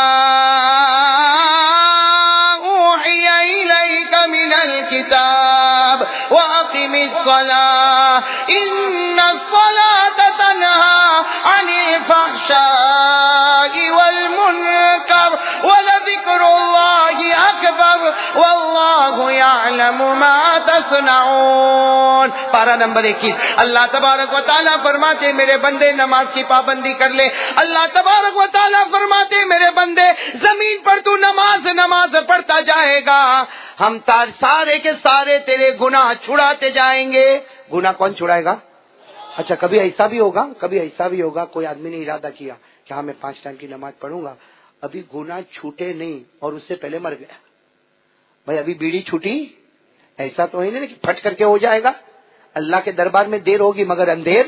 اوحی الیک من الکتاب واقم الصلاۃ ان الصلاۃ تنہی عن الفحشاء والمنکر ولذکر اللہ اکبر واللہ یعلم ما تصنعون. پارا نمبر 21. اللہ تبارک و تعالیٰ فرماتے میرے بندے نماز کی پابندی کر لے. اللہ تبارک و تعالیٰ فرماتے میرے بندے زمین پر تو نماز پڑھتا جائے گا، ہم سارے کے سارے تیرے گناہ چھڑاتے جائیں گے. گناہ کون چھڑائے گا؟ اچھا کبھی ایسا بھی ہوگا کوئی آدمی نے ارادہ کیا کہ ہاں میں 5 ٹائم کی نماز پڑھوں گا، ابھی گناہ چھوٹے نہیں اور اس سے پہلے مر گیا. بھائی ابھی بیڑی چھوٹی، ایسا تو ہے نہیں کہ پھٹ کر کے ہو جائے گا. اللہ کے دربار میں دیر ہوگی مگر اندھیر.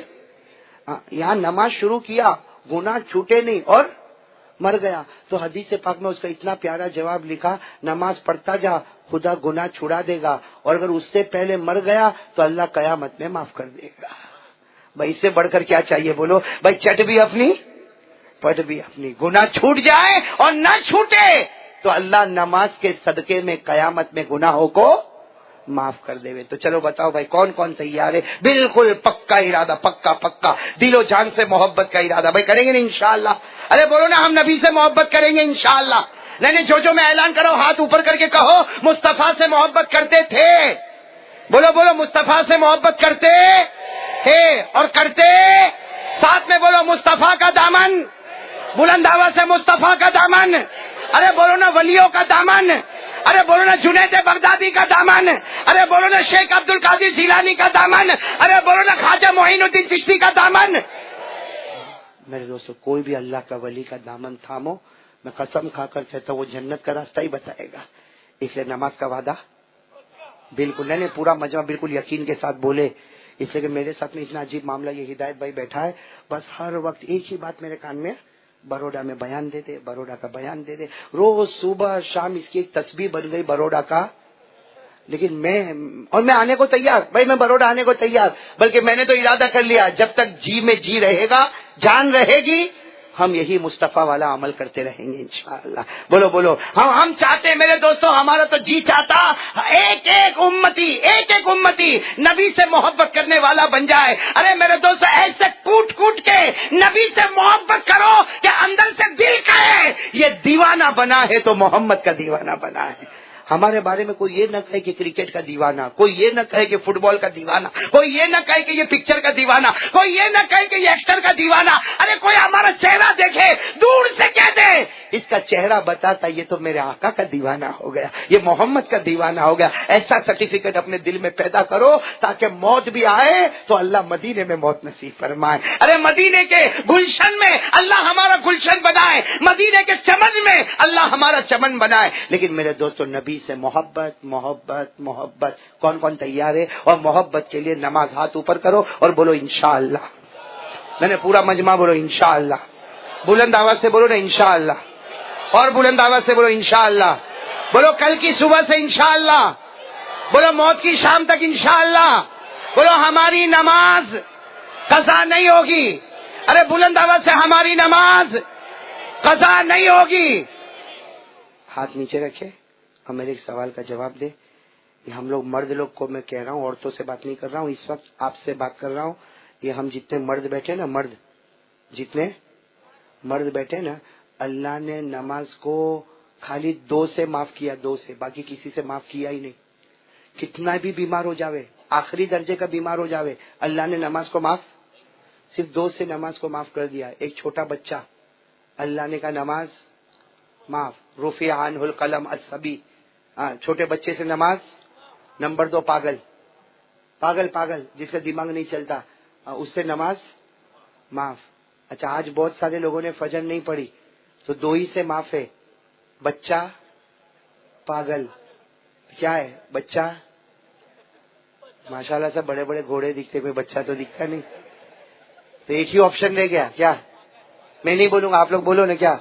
یہاں نماز شروع کیا، گناہ چھوٹے نہیں اور مر گیا تو حدیث پاک میں اس کا اتنا پیارا جواب لکھا، نماز پڑھتا جا خدا گناہ چھڑا دے گا، اور اگر اس سے پہلے مر گیا تو اللہ قیامت میں معاف کر دے گا۔ بھائی اس سے بڑھ کر کیا چاہیے بولو؟ بھائی چٹ بھی اپنی پٹ بھی اپنی، گناہ چھوٹ جائے اور نہ چھوٹے تو اللہ نماز کے صدقے میں قیامت میں گناہوں کو معاف کر دے۔ تو چلو بتاؤ بھائی کون کون تیار ہے؟ بالکل پکا ارادہ، پکا پکا دل و جان سے محبت کا ارادہ، بھائی کریں گے نا انشاءاللہ؟ ارے بولو نا ہم نبی سے محبت کریں گے انشاءاللہ۔ نہیں جو میں اعلان کرو ہاتھ اوپر کر کے کہو مصطفیٰ سے محبت کرتے تھے، بولو بولو مصطفیٰ سے محبت کرتے تھے اور کرتے، ساتھ میں بولو مصطفیٰ کا دامن، بلند آواز سے مصطفیٰ کا دامن، ارے بولو نا ولیوں کا دامن، ارے بولو نا جنید بغدادی کا دامن، ارے بولو نا شیخ عبد القادر جیلانی کا دامن، ارے بولو نا خواجہ معین الدین چشتی کا دامن۔ میرے دوستو کوئی بھی اللہ کا ولی کا دامن تھامو، میں قسم کھا کر کہتا ہوں وہ جنت کا راستہ ہی بتائے گا۔ اس لیے نماز کا وعدہ بالکل نہیں، پورا مجمع بالکل یقین کے ساتھ بولے، اس لیے کہ میرے ساتھ میں اتنا عجیب معاملہ، یہ ہدایت بھائی بیٹھا ہے، بس ہر وقت ایک ہی بات میرے کان میں، بروڈا میں بیان دے دے، بروڈا کا بیان دے دے، روز صبح شام اس کی ایک تسبیح بن گئی بروڈا کا۔ لیکن میں آنے کو تیار، بھائی میں بروڈا آنے کو تیار، بلکہ میں نے تو ارادہ کر لیا جب تک جی میں جی رہے گا، جان رہے گی، ہم یہی مصطفیٰ والا عمل کرتے رہیں گے انشاءاللہ۔ بولو بولو ہم چاہتے، میرے دوستوں ہمارا تو جی چاہتا ایک ایک امتی نبی سے محبت کرنے والا بن جائے۔ ارے میرے دوستوں ایسے کوٹ کوٹ کے نبی سے محبت کرو کہ اندر سے دل کہے یہ دیوانہ بنا ہے تو محمد کا دیوانہ بنا ہے۔ ہمارے بارے میں کوئی یہ نہ کہے کہ کرکٹ کا دیوانہ، کوئی یہ نہ کہے کہ فٹ بال کا دیوانہ، کوئی یہ نہ کہے کہ یہ پکچر کا دیوانہ، کوئی یہ نہ کہے کہ یہ ایکٹر کا دیوانہ۔ ارے کوئی ہمارا چہرہ دیکھے دور سے کہہ دے اس کا چہرہ بتاتا یہ تو میرے آقا کا دیوانہ ہو گیا، یہ محمد کا دیوانہ ہو گیا۔ ایسا سرٹیفکیٹ اپنے دل میں پیدا کرو تاکہ موت بھی آئے تو اللہ مدینے میں موت نصیب فرمائے۔ ارے مدینے کے گلشن میں اللہ ہمارا گلشن بنائے، مدینے کے چمن میں اللہ ہمارا چمن بنائے۔ لیکن میرے دوستو نبی سے محبت محبت محبت، کون کون تیار ہے؟ اور محبت کے لیے نماز ہاتھ اوپر کرو اور بولو انشاءاللہ۔ میں نے پورا مجمع بولو انشاءاللہ، بلند آواز سے بولو نا انشاءاللہ، اور بلند آواز سے بولو انشاءاللہ، بولو کل کی صبح سے انشاءاللہ، بولو موت کی شام تک انشاءاللہ، بولو ہماری نماز قضا نہیں ہوگی، ارے بلند آواز سے ہماری نماز قضا نہیں ہوگی۔ ہاتھ نیچے رکھے اور میرے ایک سوال کا جواب دے۔ یہ ہم لوگ مرد لوگ کو میں کہہ رہا ہوں، عورتوں سے بات نہیں کر رہا ہوں، اس وقت آپ سے بات کر رہا ہوں۔ یہ ہم جتنے مرد بیٹھے نا، جتنے مرد بیٹھے نا، اللہ نے نماز کو خالی 2 سے معاف کیا، 2 سے، باقی کسی سے معاف کیا ہی نہیں۔ کتنا بھی بیمار ہو جاوے، آخری درجے کا بیمار ہو جاوے، اللہ نے نماز کو معاف، صرف 2 سے نماز کو معاف کر دیا۔ ایک چھوٹا بچہ، اللہ نے کہا نماز معاف، رفع عنہ القلم الصبی، چھوٹے بچے سے نماز۔ نمبر 2 پاگل جس کا دماغ نہیں چلتا، اس سے نماز معاف۔ اچھا آج بہت سارے لوگوں نے فجر نہیں پڑھی تو 2 ہی سے معاف ہے، بچہ پاگل۔ کیا ہے بچہ؟ ماشاءاللہ سے بڑے بڑے گھوڑے دکھتے، کوئی بچہ تو دکھتا نہیں، تو ایک ہی آپشن رہ گیا۔ کیا؟ میں نہیں بولوں گا، آپ لوگ بولو نا کیا؟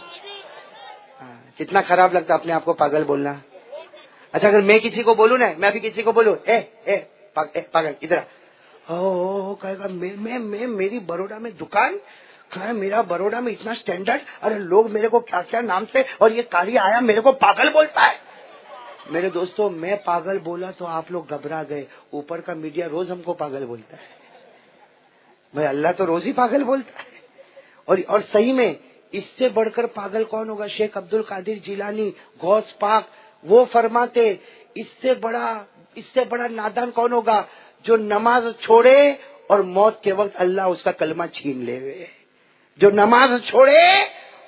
کتنا خراب لگتا اپنے آپ کو پاگل بولنا۔ اچھا اگر میں کسی کو بولوں نا، میں ابھی کسی کو بولوں اے پاگل ادھر کہے گا میں میری بروڈا میں دکان، میرا بروڈا میں اتنا سٹینڈرڈ، ارے لوگ میرے کو کیا کیا نام سے، اور یہ کاری آیا میرے کو پاگل بولتا ہے۔ میرے دوستو میں پاگل بولا تو آپ لوگ گھبرا گئے، اوپر کا میڈیا روز ہم کو پاگل بولتا ہے، بھائی اللہ تو روز ہی پاگل بولتا ہے۔ اور صحیح میں اس سے بڑھ کر پاگل کون ہوگا؟ شیخ عبد القادر جیلانی غوث پاک، وہ فرماتے اس سے بڑا نادان کون ہوگا جو نماز چھوڑے اور موت کے وقت اللہ اس کا کلمہ چھین لے وے، جو نماز چھوڑے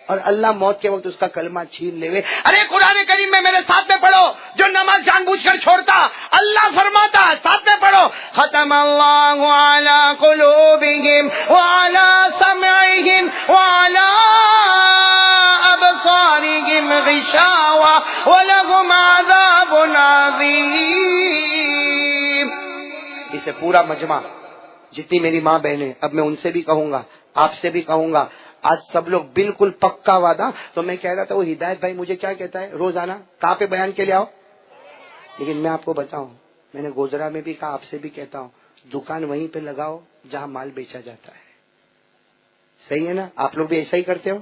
اور اللہ موت کے وقت اس کا کلمہ چھین لے وے۔ ارے قرآن کریم میں میرے ساتھ میں پڑھو، جو نماز جان بوجھ کر چھوڑتا اللہ فرماتا، ساتھ میں پڑھو، ختم اللہ علی قلوبہم وعلی سمعہم وعلی ابصارہم غشاوہ ولہم عذاب عظیم۔ اسے پورا مجمع، جتنی میری ماں بہنیں، اب میں ان سے بھی کہوں گا، آپ سے بھی کہوں گا، آج سب لوگ بالکل پکا وعدہ. تو میں کہہ رہا تھا وہ ہدایت بھائی مجھے کیا کہتا ہے روزانہ کہاں پہ بیان کے لیے آؤ, لیکن میں آپ کو بتاؤں, میں نے گوجرا میں بھی کہا, آپ سے بھی کہتا ہوں, دکان وہیں پہ لگاؤ جہاں مال بیچا جاتا ہے. صحیح ہے نا؟ آپ لوگ بھی ایسا ہی کرتے ہو؟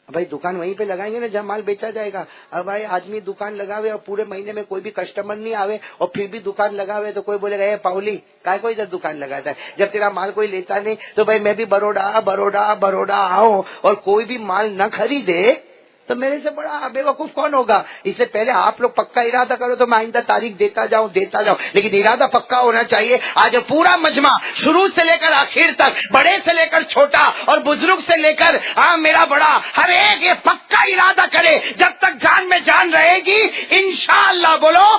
بھائی دکان وہیں پہ لگائیں گے نا جہاں مال بیچا جائے گا. اب بھائی آدمی دکان لگاوے اور پورے مہینے میں کوئی بھی کسٹمر نہیں آوے اور پھر بھی دکان لگاوے تو کوئی بولے گا اے پاؤلی کائے کو ادھر دکان لگاتا ہے, جب تیرا مال کوئی لیتا نہیں تو بھائی میں بھی بروڈا آؤں اور کوئی بھی مال نہ خریدے تو میرے سے بڑا بے وقوف کون ہوگا. اس سے پہلے آپ لوگ پکا ارادہ کرو تو میں آئندہ تاریخ دیتا جاؤں, لیکن ارادہ پکا ہونا چاہیے. آج پورا مجمع شروع سے لے کر آخر تک, بڑے سے لے کر چھوٹا اور بزرگ سے لے کر میرا بڑا, ہر ایک یہ پکا ارادہ کرے جب تک جان میں جان رہے گی انشاءاللہ. بولو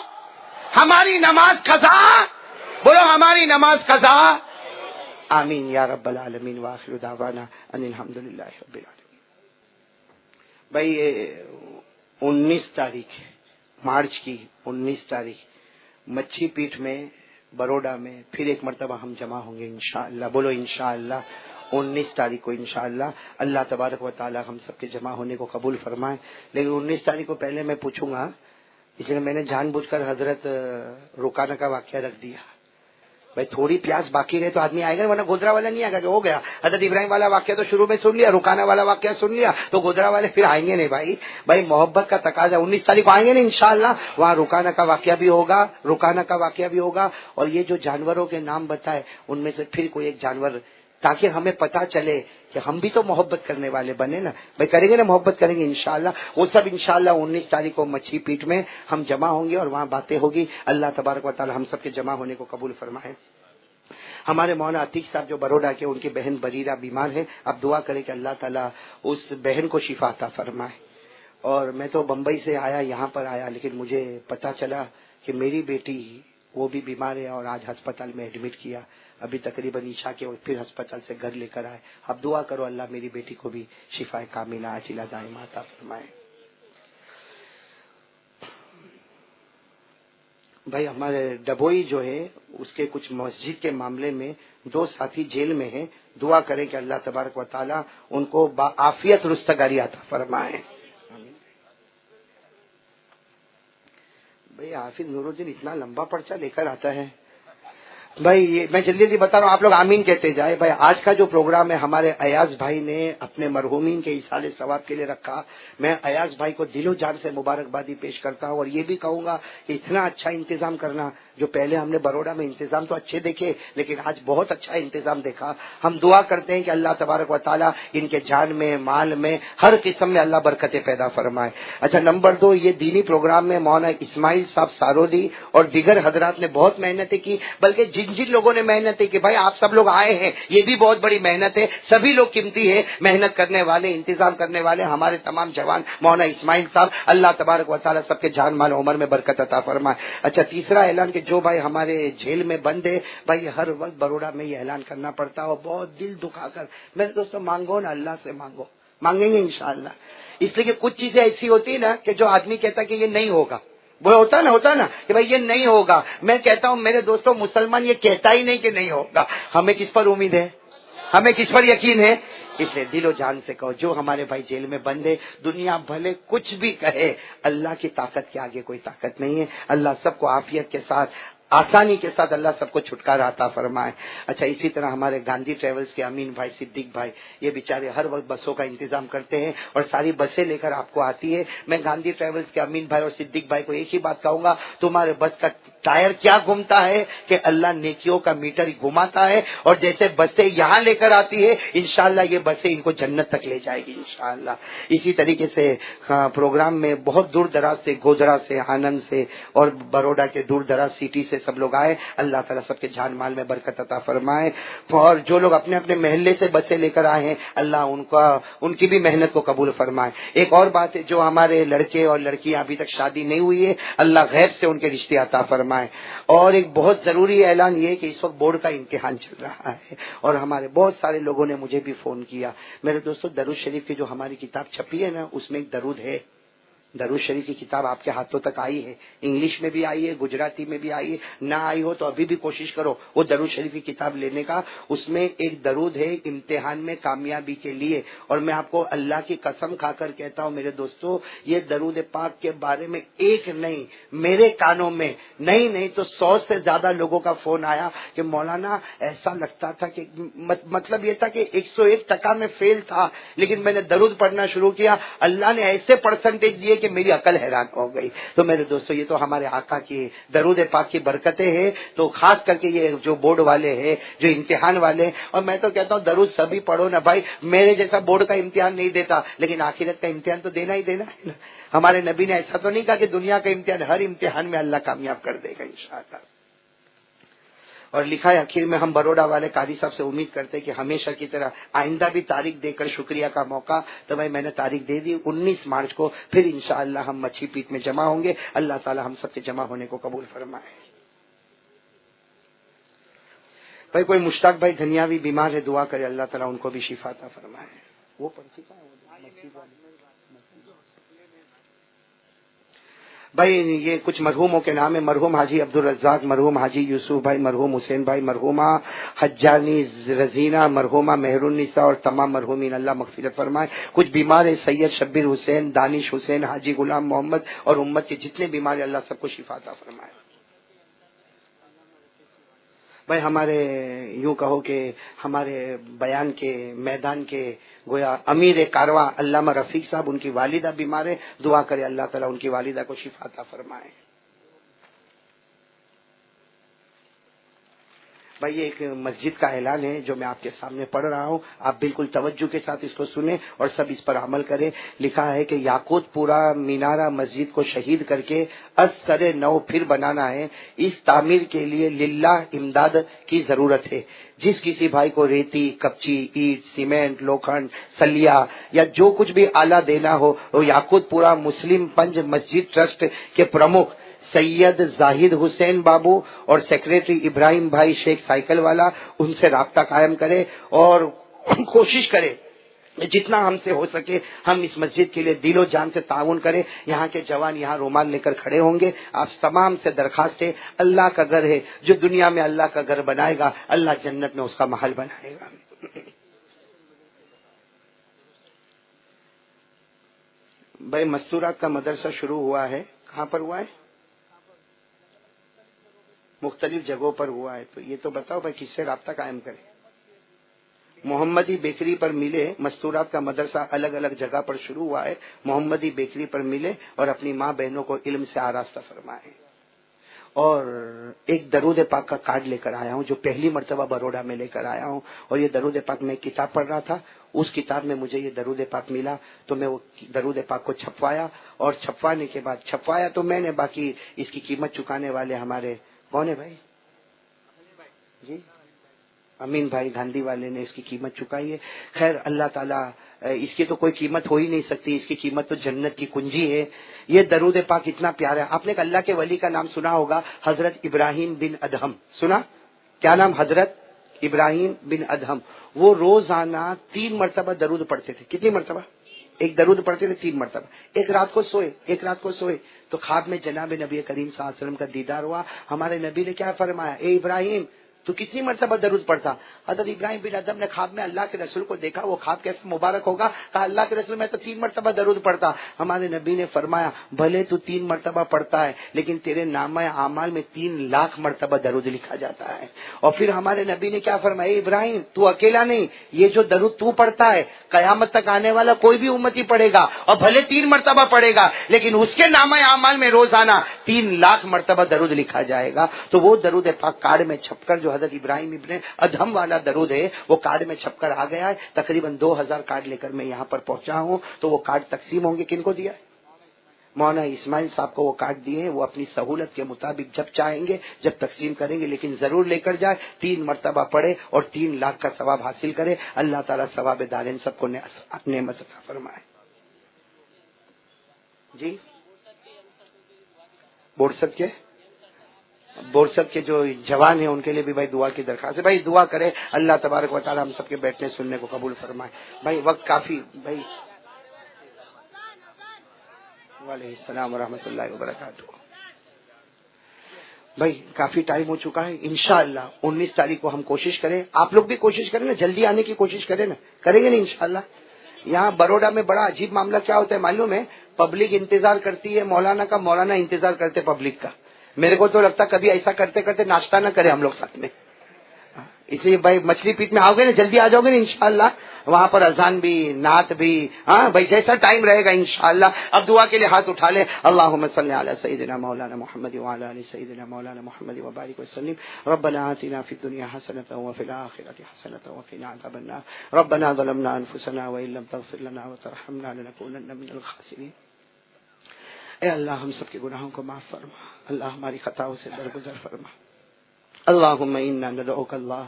ہماری نماز قضا, بولو ہماری نماز قضا. آمین یا رب العالمین. وآخر دعوانا ان الحمدللہ رب العالمین. بھائی 19 تاریخ مارچ کی 19 تاریخ مچھی پیٹ میں بروڈا میں پھر ایک مرتبہ ہم جمع ہوں گے انشاءاللہ. بولو انشاءاللہ. 19 تاریخ کو انشاءاللہ اللہ تبارک و تعالی ہم سب کے جمع ہونے کو قبول فرمائے. لیکن 19 تاریخ کو پہلے میں پوچھوں گا, اس لیے میں نے جان بوجھ کر حضرت رکانا کا واقعہ رکھ دیا. بھائی تھوڑی پیاس باقی رہے تو آدمی آئے گا, ورنہ گودرا والا نہیں آئے گا کہ ہو گیا. حضرت ابراہیم والا واقعہ تو شروع میں سن لیا, رکانا والا واقعہ سن لیا, تو گودرا والے پھر آئیں گے نہیں. بھائی محبت کا تقاضا. 19 تاریخ کو آئیں گے نا انشاءاللہ, وہاں رکانا کا واقعہ بھی ہوگا, اور یہ جو جانوروں کے نام بتائے ان میں سے پھر کوئی ایک جانور, تاکہ ہمیں پتا چلے کہ ہم بھی تو محبت کرنے والے بنے نا. بھائی کریں گے نا, محبت کریں گے انشاءاللہ. وہ سب انشاءاللہ 19 تاریخ کو مچھی پیٹ میں ہم جمع ہوں گے اور وہاں باتیں ہوگی. اللہ تبارک و تعالی ہم سب کے جمع ہونے کو قبول فرمائے. ہمارے مولانا عتیق صاحب جو بروڈا کے, ان کی بہن بریرہ بیمار ہے. اب دعا کرے کہ اللہ تعالیٰ اس بہن کو شفا عطا فرمائے. اور میں تو بمبئی سے آیا, یہاں پر آیا, لیکن مجھے پتا چلا کہ میری بیٹی وہ بھی بیمار ہے اور آج ہسپتال میں ایڈمٹ کیا. ابھی تقریباً عشاء کے وقت پھر ہسپتال سے گھر لے کر آئے. اب دعا کرو اللہ میری بیٹی کو بھی شفا کاملہ عاجلہ دائمہ عطا فرمائے. بھائی ہمارے ڈبوئی جو ہے اس کے کچھ مسجد کے معاملے میں 2 ساتھی جیل میں ہیں. دعا کریں کہ اللہ تبارک و تعالی ان کو عافیت رستگاری عطا فرمائے. بھائی حافظ نور الدین اتنا لمبا پرچہ لے کر آتا ہے. بھائی میں جلدی بتا رہا ہوں, آپ لوگ آمین کہتے جائے. بھائی آج کا جو پروگرام ہے ہمارے ایاز بھائی نے اپنے مرحومین کے ایصال ثواب کے لیے رکھا. میں ایاز بھائی کو دل و جان سے مبارکبادی پیش کرتا ہوں, اور یہ بھی کہوں گا کہ اتنا اچھا انتظام کرنا. جو پہلے ہم نے بروڈا میں انتظام تو اچھے دیکھے, لیکن آج بہت اچھا انتظام دیکھا. ہم دعا کرتے ہیں کہ اللہ تبارک و تعالیٰ ان کے جان میں, مال میں, ہر قسم میں اللہ برکتیں پیدا فرمائے. اچھا نمبر 2, یہ دینی پروگرام میں مولانا اسماعیل صاحب سارودی اور دیگر حضرات نے بہت محنتیں کی. بلکہ جن لوگوں نے محنتیں کی, بھائی آپ سب لوگ آئے ہیں, یہ بھی بہت بڑی محنت ہے. سبھی لوگ قیمتی ہے, محنت کرنے والے, انتظام کرنے والے ہمارے تمام جوان. مولانا اسماعیل صاحب اللہ تبارک و تعالیٰ سب کے جان مال عمر میں برکت عطا فرمائے. اچھا تیسرا اعلان کہ جو بھائی ہمارے جیل میں بند ہے, بھائی ہر وقت بروڈا میں یہ اعلان کرنا پڑتا ہے, اور بہت دل دکھا کر. میرے دوستوں مانگو نا, اللہ سے مانگو, مانگیں گے انشاءاللہ. اس لیے کہ کچھ چیزیں ایسی ہوتی ہے نا کہ جو آدمی کہتا ہے کہ یہ نہیں ہوگا, وہ ہوتا نا کہ بھائی یہ نہیں ہوگا. میں کہتا ہوں میرے دوستوں مسلمان یہ کہتا ہی نہیں کہ نہیں ہوگا. ہمیں کس پر امید ہے, ہمیں کس پر یقین ہے. اس لیے دل و جان سے کہو, جو ہمارے بھائی جیل میں بند ہے, دنیا بھلے کچھ بھی کہے, اللہ کی طاقت کے آگے کوئی طاقت نہیں ہے. اللہ سب کو عافیت کے ساتھ, آسانی کے ساتھ اللہ سب کو چھٹکارا عطا فرمائے. اچھا اسی طرح ہمارے گاندھی ٹریولز کے امین بھائی, صدیق بھائی, یہ بیچارے ہر وقت بسوں کا انتظام کرتے ہیں اور ساری بسیں لے کر آپ کو آتی ہے. میں گاندھی ٹریولز کے امین بھائی اور صدیق بھائی کو ایک ہی بات کہوں گا, تمہارے بس کا ٹائر کیا گھومتا ہے کہ اللہ نیکیوں کا میٹر ہی گھماتا ہے, اور جیسے بسیں یہاں لے کر آتی ہے انشاءاللہ یہ بسیں ان کو جنت تک لے جائے گی انشاءاللہ. اسی طریقے سے پروگرام میں بہت دور دراز سے, گوجرا سے, آنند سے اور بروڈا کے دور دراز سٹی سے سب لوگ آئے. اللہ تعالیٰ سب کے جان مال میں برکت عطا فرمائے. اور جو لوگ اپنے اپنے محلے سے بسیں لے کر آئے ہیں, اللہ ان کی بھی محنت کو قبول فرمائے. ایک اور بات ہے, جو ہمارے لڑکے اور لڑکیاں ابھی تک شادی نہیں ہوئی ہے, اللہ غیب سے ان کے رشتے عطا فرمائے. اور ایک بہت ضروری اعلان یہ ہے کہ اس وقت بورڈ کا امتحان چل رہا ہے, اور ہمارے بہت سارے لوگوں نے مجھے بھی فون کیا. میرے دوستو درود شریف کی جو ہماری کتاب چھپی ہے نا, اس میں ایک درود ہے, درود شریف کی کتاب آپ کے ہاتھوں تک آئی ہے، انگلش میں بھی آئی ہے، گجراتی میں بھی آئی ہے، نہ آئی ہو تو ابھی بھی کوشش کرو وہ درود شریف کی کتاب لینے کا. اس میں ایک درود ہے امتحان میں کامیابی کے لیے، اور میں آپ کو اللہ کی قسم کھا کر کہتا ہوں میرے دوستو، یہ درود پاک کے بارے میں ایک نہیں، میرے کانوں میں نہیں تو 100 سے زیادہ لوگوں کا فون آیا کہ مولانا ایسا لگتا تھا کہ مطلب یہ تھا کہ 101% میں فیل تھا، لیکن میں نے درود پڑھنا شروع کیا، اللہ نے ایسے پرسنٹیج دیے کہ میری عقل حیران ہو گئی. تو میرے دوستو یہ تو ہمارے آقا کی درود پاک کی برکتیں ہیں. تو خاص کر کے یہ جو بورڈ والے ہیں، جو امتحان والے ہیں، اور میں تو کہتا ہوں درود سبھی پڑھو نا بھائی، میرے جیسا بورڈ کا امتحان نہیں دیتا لیکن آخرت کا امتحان تو دینا ہی دینا ہے نا. ہمارے نبی نے ایسا تو نہیں کہا کہ دنیا کا امتحان، ہر امتحان میں اللہ کامیاب کر دے گا انشاءاللہ. اور لکھا ہے آخر میں، ہم بروڈا والے قاری صاحب سے امید کرتے کہ ہمیشہ کی طرح آئندہ بھی تاریخ دے کر شکریہ کا موقع. تو بھائی میں نے تاریخ دے دی 19 مارچ کو، پھر انشاءاللہ ہم مچھی پیٹ میں جمع ہوں گے. اللہ تعالی ہم سب کے جمع ہونے کو قبول فرمائے. بھائی کوئی مشتاق بھائی دھنیاوی بیمار ہے، دعا کرے اللہ تعالیٰ ان کو بھی شفا عطا فرمائے. وہ پرچی کہاں ہے؟ بھائی یہ کچھ مرحوموں کے نام ہے. مرحوم حاجی عبدالرزاق، مرحوم حاجی یوسف بھائی، مرحوم حسین بھائی، مرحومہ حجانی رزینہ، مرحومہ مہر النساء اور تمام مرحومین اللہ مغفرت فرمائے. کچھ بیمار ہے، سید شبیر حسین، دانش حسین، حاجی غلام محمد اور امت کے جتنے بیمار ہیں اللہ سب کو شفا عطا فرمائے. بھائی ہمارے یوں کہو کہ ہمارے بیان کے میدان کے گویا امیر کارواں علامہ رفیق صاحب، ان کی والدہ بیمار ہے، دعا کرے اللہ تعالیٰ ان کی والدہ کو شفا عطا فرمائے. بھائی یہ ایک مسجد کا اعلان ہے جو میں آپ کے سامنے پڑھ رہا ہوں، آپ بالکل توجہ کے ساتھ اس کو سنیں اور سب اس پر عمل کریں. لکھا ہے کہ یاقوت پورہ مینارہ مسجد کو شہید کر کے از سر نو پھر بنانا ہے. اس تعمیر کے لیے للہ امداد کی ضرورت ہے. جس کسی بھائی کو ریتی، کپچی، اینٹ، سیمنٹ، لوکھنڈ، سلیا یا جو کچھ بھی آلہ دینا ہو، وہ یاقوت پورہ مسلم پنج مسجد ٹرسٹ کے پرمکھ سید زاہد حسین بابو اور سیکریٹری ابراہیم بھائی شیخ سائیکل والا، ان سے رابطہ قائم کرے اور کوشش کرے جتنا ہم سے ہو سکے ہم اس مسجد کے لیے دل و جان سے تعاون کریں. یہاں کے جوان یہاں رومال لے کر کھڑے ہوں گے. آپ تمام سے درخواست ہے، اللہ کا گھر ہے، جو دنیا میں اللہ کا گھر بنائے گا اللہ جنت میں اس کا محل بنائے گا. بھائی مستورات کا مدرسہ شروع ہوا ہے، کہاں پر ہوا ہے؟ مختلف جگہوں پر ہوا ہے. تو یہ تو بتاؤ بھائی کس سے رابطہ قائم کریں. محمدی بیکری پر ملے. مستورات کا مدرسہ الگ الگ جگہ پر شروع ہوا ہے. محمدی بیکری پر ملے اور اپنی ماں بہنوں کو علم سے آراستہ فرمائے. اور ایک درود پاک کا کارڈ لے کر آیا ہوں جو پہلی مرتبہ بروڈا میں لے کر آیا ہوں. اور یہ درود پاک میں کتاب پڑھ رہا تھا، اس کتاب میں مجھے یہ درود پاک ملا تو میں وہ درود پاک کو چھپوایا. اور چھپوانے کے بعد چھپوایا تو میں نے، باقی اس کی قیمت چکانے والے ہمارے کون ہے بھائی؟ جی امین بھائی گاندھی والے نے اس کی قیمت چکائی ہے. خیر اللہ تعالیٰ اس کی تو کوئی قیمت ہو ہی نہیں سکتی، اس کی قیمت تو جنت کی کنجی ہے. یہ درود پاک اتنا پیارا ہے. آپ نے ایک اللہ کے ولی کا نام سنا ہوگا، حضرت ابراہیم بن ادہم. سنا؟ کیا نام؟ حضرت ابراہیم بن ادہم. وہ روزانہ 3 مرتبہ درود پڑھتے تھے. کتنی مرتبہ؟ ایک درود پڑھتے تھے 3 مرتبہ. ایک رات کو سوئے تو خواب میں جناب نبی کریم صلی اللہ علیہ وسلم کا دیدار ہوا. ہمارے نبی نے کیا فرمایا؟ اے ابراہیم تو کتنی مرتبہ درود پڑھتا؟ حضرت ابراہیم بن ادم نے خواب میں اللہ کے رسول کو دیکھا. وہ خواب کیسے مبارک ہوگا؟ کہا اللہ کے رسول میں تو 3 مرتبہ درود پڑھتا. ہمارے نبی نے فرمایا بھلے تو 3 مرتبہ پڑھتا ہے لیکن تیرے نامہ اعمال میں 3 لاکھ مرتبہ درود لکھا جاتا ہے. اور پھر ہمارے نبی نے کیا فرمایا؟ اے ابراہیم تو اکیلا نہیں، یہ جو درود تو پڑھتا ہے قیامت تک آنے والا کوئی بھی امتی پڑھے گا اور بھلے 3 مرتبہ پڑھے گا لیکن اس کے نامہ اعمال میں روزانہ 3 لاکھ مرتبہ درود لکھا جائے گا. تو وہ درود پاک کارڈ میں چھپ کر جو حضرت ابراہیم ابن ادہم والا درود ہے وہ کارڈ میں چھپ کر آ گیا ہے. تقریباً 2000 کارڈ لے کر میں یہاں پر پہنچا ہوں. تو وہ کارڈ تقسیم ہوں گے. کن کو دیا ہے؟ مولانا اسماعیل صاحب کو وہ کارڈ دیے ہیں. وہ اپنی سہولت کے مطابق جب چاہیں گے جب تقسیم کریں گے، لیکن ضرور لے کر جائے، 3 مرتبہ پڑھے اور 3 لاکھ کا ثواب حاصل کرے. اللہ تعالیٰ ثواب دارین سب کو نعمت عطا فرمائے. جی بورسد کے جو جوان ہیں ان کے لیے بھی بھائی دعا کی درخواست ہے. بھائی دعا کرے اللہ تبارک و تعالی ہم سب کے بیٹھنے سننے کو قبول فرمائے. بھائی وقت کافی. بھائی وعلیکم السلام ورحمۃ اللہ وبرکاتہ. بھائی کافی ٹائم ہو چکا ہے. انشاءاللہ 19 تاریخ کو ہم کوشش کریں, آپ لوگ بھی کوشش کریں نا, جلدی آنے کی کوشش کریں نا, کریں گے نا انشاءاللہ. یہاں بروڈا میں بڑا عجیب معاملہ کیا ہوتا ہے معلوم ہے, پبلک انتظار کرتی ہے مولانا کا, مولانا انتظار کرتے پبلک کا. میرے کو تو لگتا کبھی ایسا کرتے کرتے ناشتہ نہ کرے ہم لوگ ساتھ میں. اس لیے بھائی مچھلی پیٹ میں آؤ گے نا, جلدی آ جاؤ گے نا انشاءاللہ, وہاں پر اذان بھی نعت بھی, ہاں بھائی جیسا ٹائم رہے گا انشاءاللہ. اب دعا کے لیے ہاتھ اٹھا لیں. اللہم صلی علی سیدنا مولانا محمد وعلی آل سیدنا مولانا محمد وبارک وسلم. ربنا آتنا فی الدنیا حسنۃ وفی الآخرۃ حسنۃ وقنا عذاب النار. ربنا ظلمنا انفسنا وان لم تغفر لنا وترحمنا لنکونن من الخاسرین. اے اللہ ہم سب کے گناہوں کو معاف فرما, اللہ ہماری خطاؤں سے درگزر فرما. اللہم انا ندعوک اللہ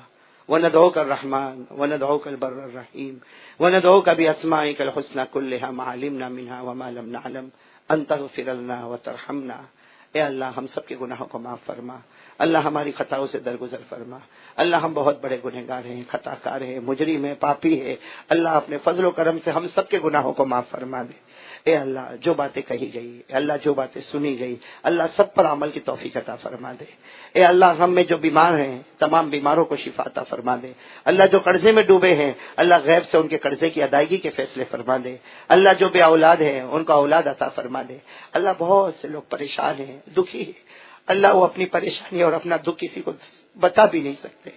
وندعوك الرحمن وندعوك البر الرحيم وندعوك بأسمائك الحسنى كلها ما علمنا منها وما لم نعلم أن تغفر لنا وترحمنا. اے اللہ ہم سب کے گناہوں کو معاف فرما, اللہ ہماری خطاؤں سے درگزر فرما. اللہ ہم بہت بڑے گنہگار ہیں, خطا کار ہیں, مجرم ہیں, پاپی ہیں. اللہ اپنے فضل و کرم سے ہم سب کے گناہوں کو معاف فرما دے. اے اللہ جو باتیں کہی گئی, اللہ جو باتیں سنی گئی, اللہ سب پر عمل کی توفیق عطا فرما دے. اے اللہ ہم میں جو بیمار ہیں تمام بیماروں کو شفا عطا فرما دے. اللہ جو قرضے میں ڈوبے ہیں اللہ غیب سے ان کے قرضے کی ادائیگی کے فیصلے فرما دے. اللہ جو بے اولاد ہیں ان کا اولاد عطا فرما دے. اللہ بہت سے لوگ پریشان ہیں, دکھی ہیں, اللہ وہ اپنی پریشانی اور اپنا دکھ کسی کو بتا بھی نہیں سکتے,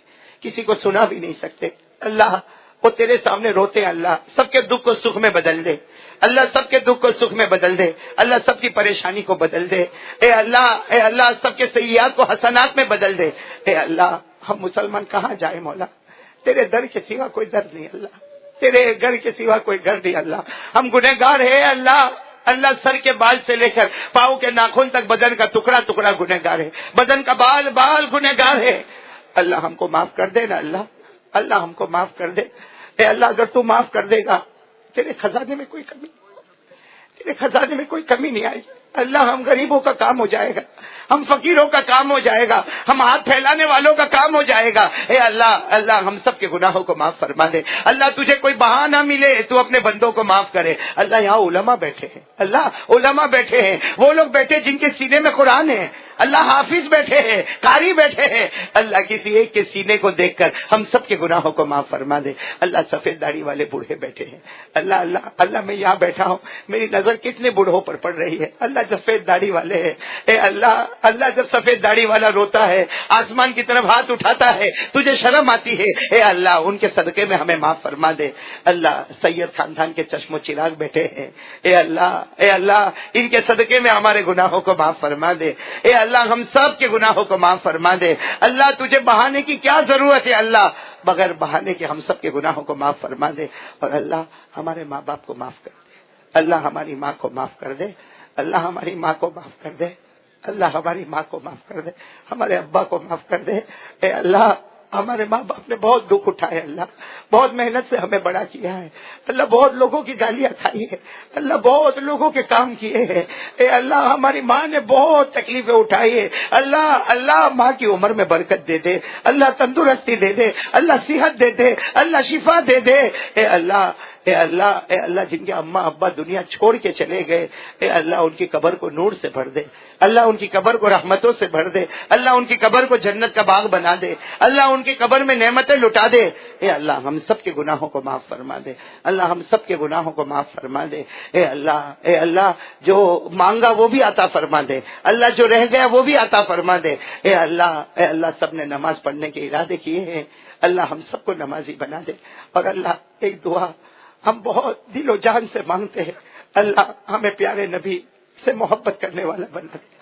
کسی کو سنا بھی نہیں سکتے. اللہ وہ تیرے سامنے روتے ہیں, اللہ سب کے دکھ کو سکھ میں بدل دے, اللہ سب کے دکھ کو سکھ میں بدل دے, اللہ سب کی پریشانی کو بدل دے. اے اللہ سب کے سیئات کو حسنات میں بدل دے. اے اللہ ہم مسلمان کہاں جائیں مولا, تیرے در کے سوا کوئی در نہیں اللہ, تیرے گھر کے سوا کوئی گھر نہیں اللہ. ہم گنہگار ہیں اللہ سر کے بال سے لے کر پاؤں کے ناخن تک بدن کا ٹکڑا ٹکڑا گنہگار ہے, بدن کا بال گنہگار ہے. اللہ ہم کو معاف کر دے نا اللہ ہم کو معاف کر دے. اے اللہ اگر تو معاف کر دے گا تیرے خزانے میں کوئی کمی نہیں آئے گی. اللہ ہم غریبوں کا کام ہو جائے گا, ہم فقیروں کا کام ہو جائے گا, ہم ہاتھ پھیلانے والوں کا کام ہو جائے گا. اے اللہ ہم سب کے گناہوں کو معاف فرما دے. اللہ تجھے کوئی بہانہ ملے تو اپنے بندوں کو معاف کرے. اللہ یہاں علماء بیٹھے ہیں, علماء بیٹھے ہیں, وہ لوگ بیٹھے جن کے سینے میں قرآن ہے. اللہ حافظ بیٹھے ہیں, قاری بیٹھے ہیں. اللہ کسی ایک کے سینے کو دیکھ کر ہم سب کے گناہوں کو معاف فرما دے. اللہ سفید داڑھی والے بوڑھے بیٹھے ہیں. اللہ میں یہاں بیٹھا ہوں, میری نظر کتنے بوڑھوں پر پڑ رہی ہے. اللہ سفید داڑھی والے ہیں. اے اللہ جب سفید داڑھی والا روتا ہے آسمان کی طرف ہاتھ اٹھاتا ہے تجھے شرم آتی ہے. اے اللہ ان کے صدقے میں ہمیں معاف فرما دے. اللہ سید خاندان کے چشم و چراغ بیٹھے ہیں. اے اللہ ان کے صدقے میں ہمارے گناہوں کو معاف فرما دے. اے اللہ ہم سب کے گناہوں کو معاف فرما دے. اللہ تجھے بہانے کی کیا ضرورت ہے, اللہ بغیر بہانے کے ہم سب کے گناہوں کو معاف فرما دے. اور اللہ ہمارے ماں باپ کو معاف کر دے, اللہ ہماری ماں کو معاف کر دے, اللہ ہماری ماں کو معاف کر دے, اللہ ہماری ماں کو معاف کر دے, ہمارے ابا کو معاف کر دے. اے اللہ ہمارے ماں باپ نے بہت دکھ اٹھائے, اللہ بہت محنت سے ہمیں بڑا کیا ہے. اللہ بہت لوگوں کی گالیاں کھائی ہے, اللہ بہت لوگوں کے کام کیے ہیں. اے اللہ ہماری ماں نے بہت تکلیفیں اٹھائی ہے. اللہ ماں کی عمر میں برکت دے دے, اللہ تندرستی دے دے, اللہ صحت دے دے, اللہ شفا دے دے. اے اللہ جن کے اماں ابا دنیا چھوڑ کے چلے گئے, اے اللہ ان کی قبر کو نور سے بھر دے, اللہ ان کی قبر کو رحمتوں سے بھر دے, اللہ ان کی قبر کو جنت کا باغ بنا دے, اللہ ان کی قبر میں نعمتیں لٹا دے. اے اللہ ہم سب کے گناہوں کو معاف فرما دے, اللہ ہم سب کے گناہوں کو معاف فرما دے. اے اللہ جو مانگا وہ بھی عطا فرما دے, اللہ جو رہ گیا وہ بھی عطا فرما دے. اے اللہ سب نے نماز پڑھنے کے ارادے کیے ہیں, اللہ ہم سب کو نمازی بنا دے. اور اللہ ایک دعا ہم بہت دل و جان سے مانگتے ہیں, اللہ ہمیں پیارے نبی سے محبت کرنے والا بنا دے.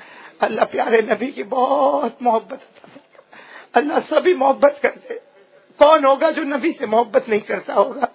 اللہ پیارے نبی کی بہت محبت عطا فرما. اللہ سبھی محبت کرتے, کون ہوگا جو نبی سے محبت نہیں کرتا ہوگا؟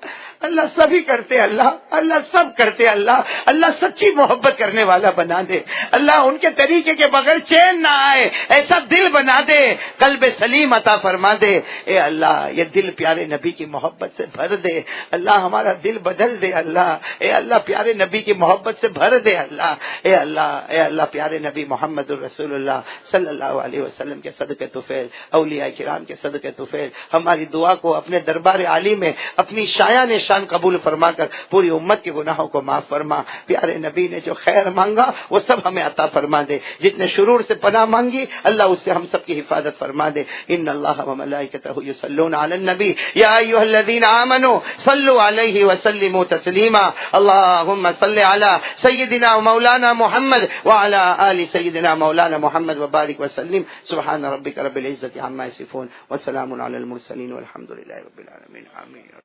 اللہ سبھی کرتے, اللہ سب کرتے. اللہ سچی محبت کرنے والا بنا دے. اللہ ان کے طریقے کے بغیر چین نہ آئے ایسا دل بنا دے, قلب سلیم عطا فرما دے. اے اللہ یہ دل پیارے نبی کی محبت سے بھر دے, اللہ ہمارا دل بدل دے. اللہ پیارے نبی کی محبت سے بھر دے. اے اللہ پیارے نبی محمد الرسول اللہ صلی اللہ علیہ وسلم کے صدقے طفیل, اولیاء کرام کے صدقے طفیل ہماری دعا کو اپنے دربار عالی میں اپنی شایان شان قبول فرما کر پوری امت کے گناہوں کو معاف فرما. پیارے نبی نے جو خیر مانگا وہ سب ہمیں عطا فرما دے. جتنے شرور سے پناہ مانگی اللہ اس سے ہم سب کی حفاظت فرما دے. ان اللہ و ملائکتہ یصلون علی النبی یا ایھا الذین آمنوا صلوا علیہ وسلموا تسلیما. اللهم صل علی سیدنا مولانا محمد وعلى آل سیدنا مولانا محمد وبارک وسلم. سبحان ربک رب العزة عما یصفون وسلام علی المرسلین والحمد للہ رب العالمین. آمین.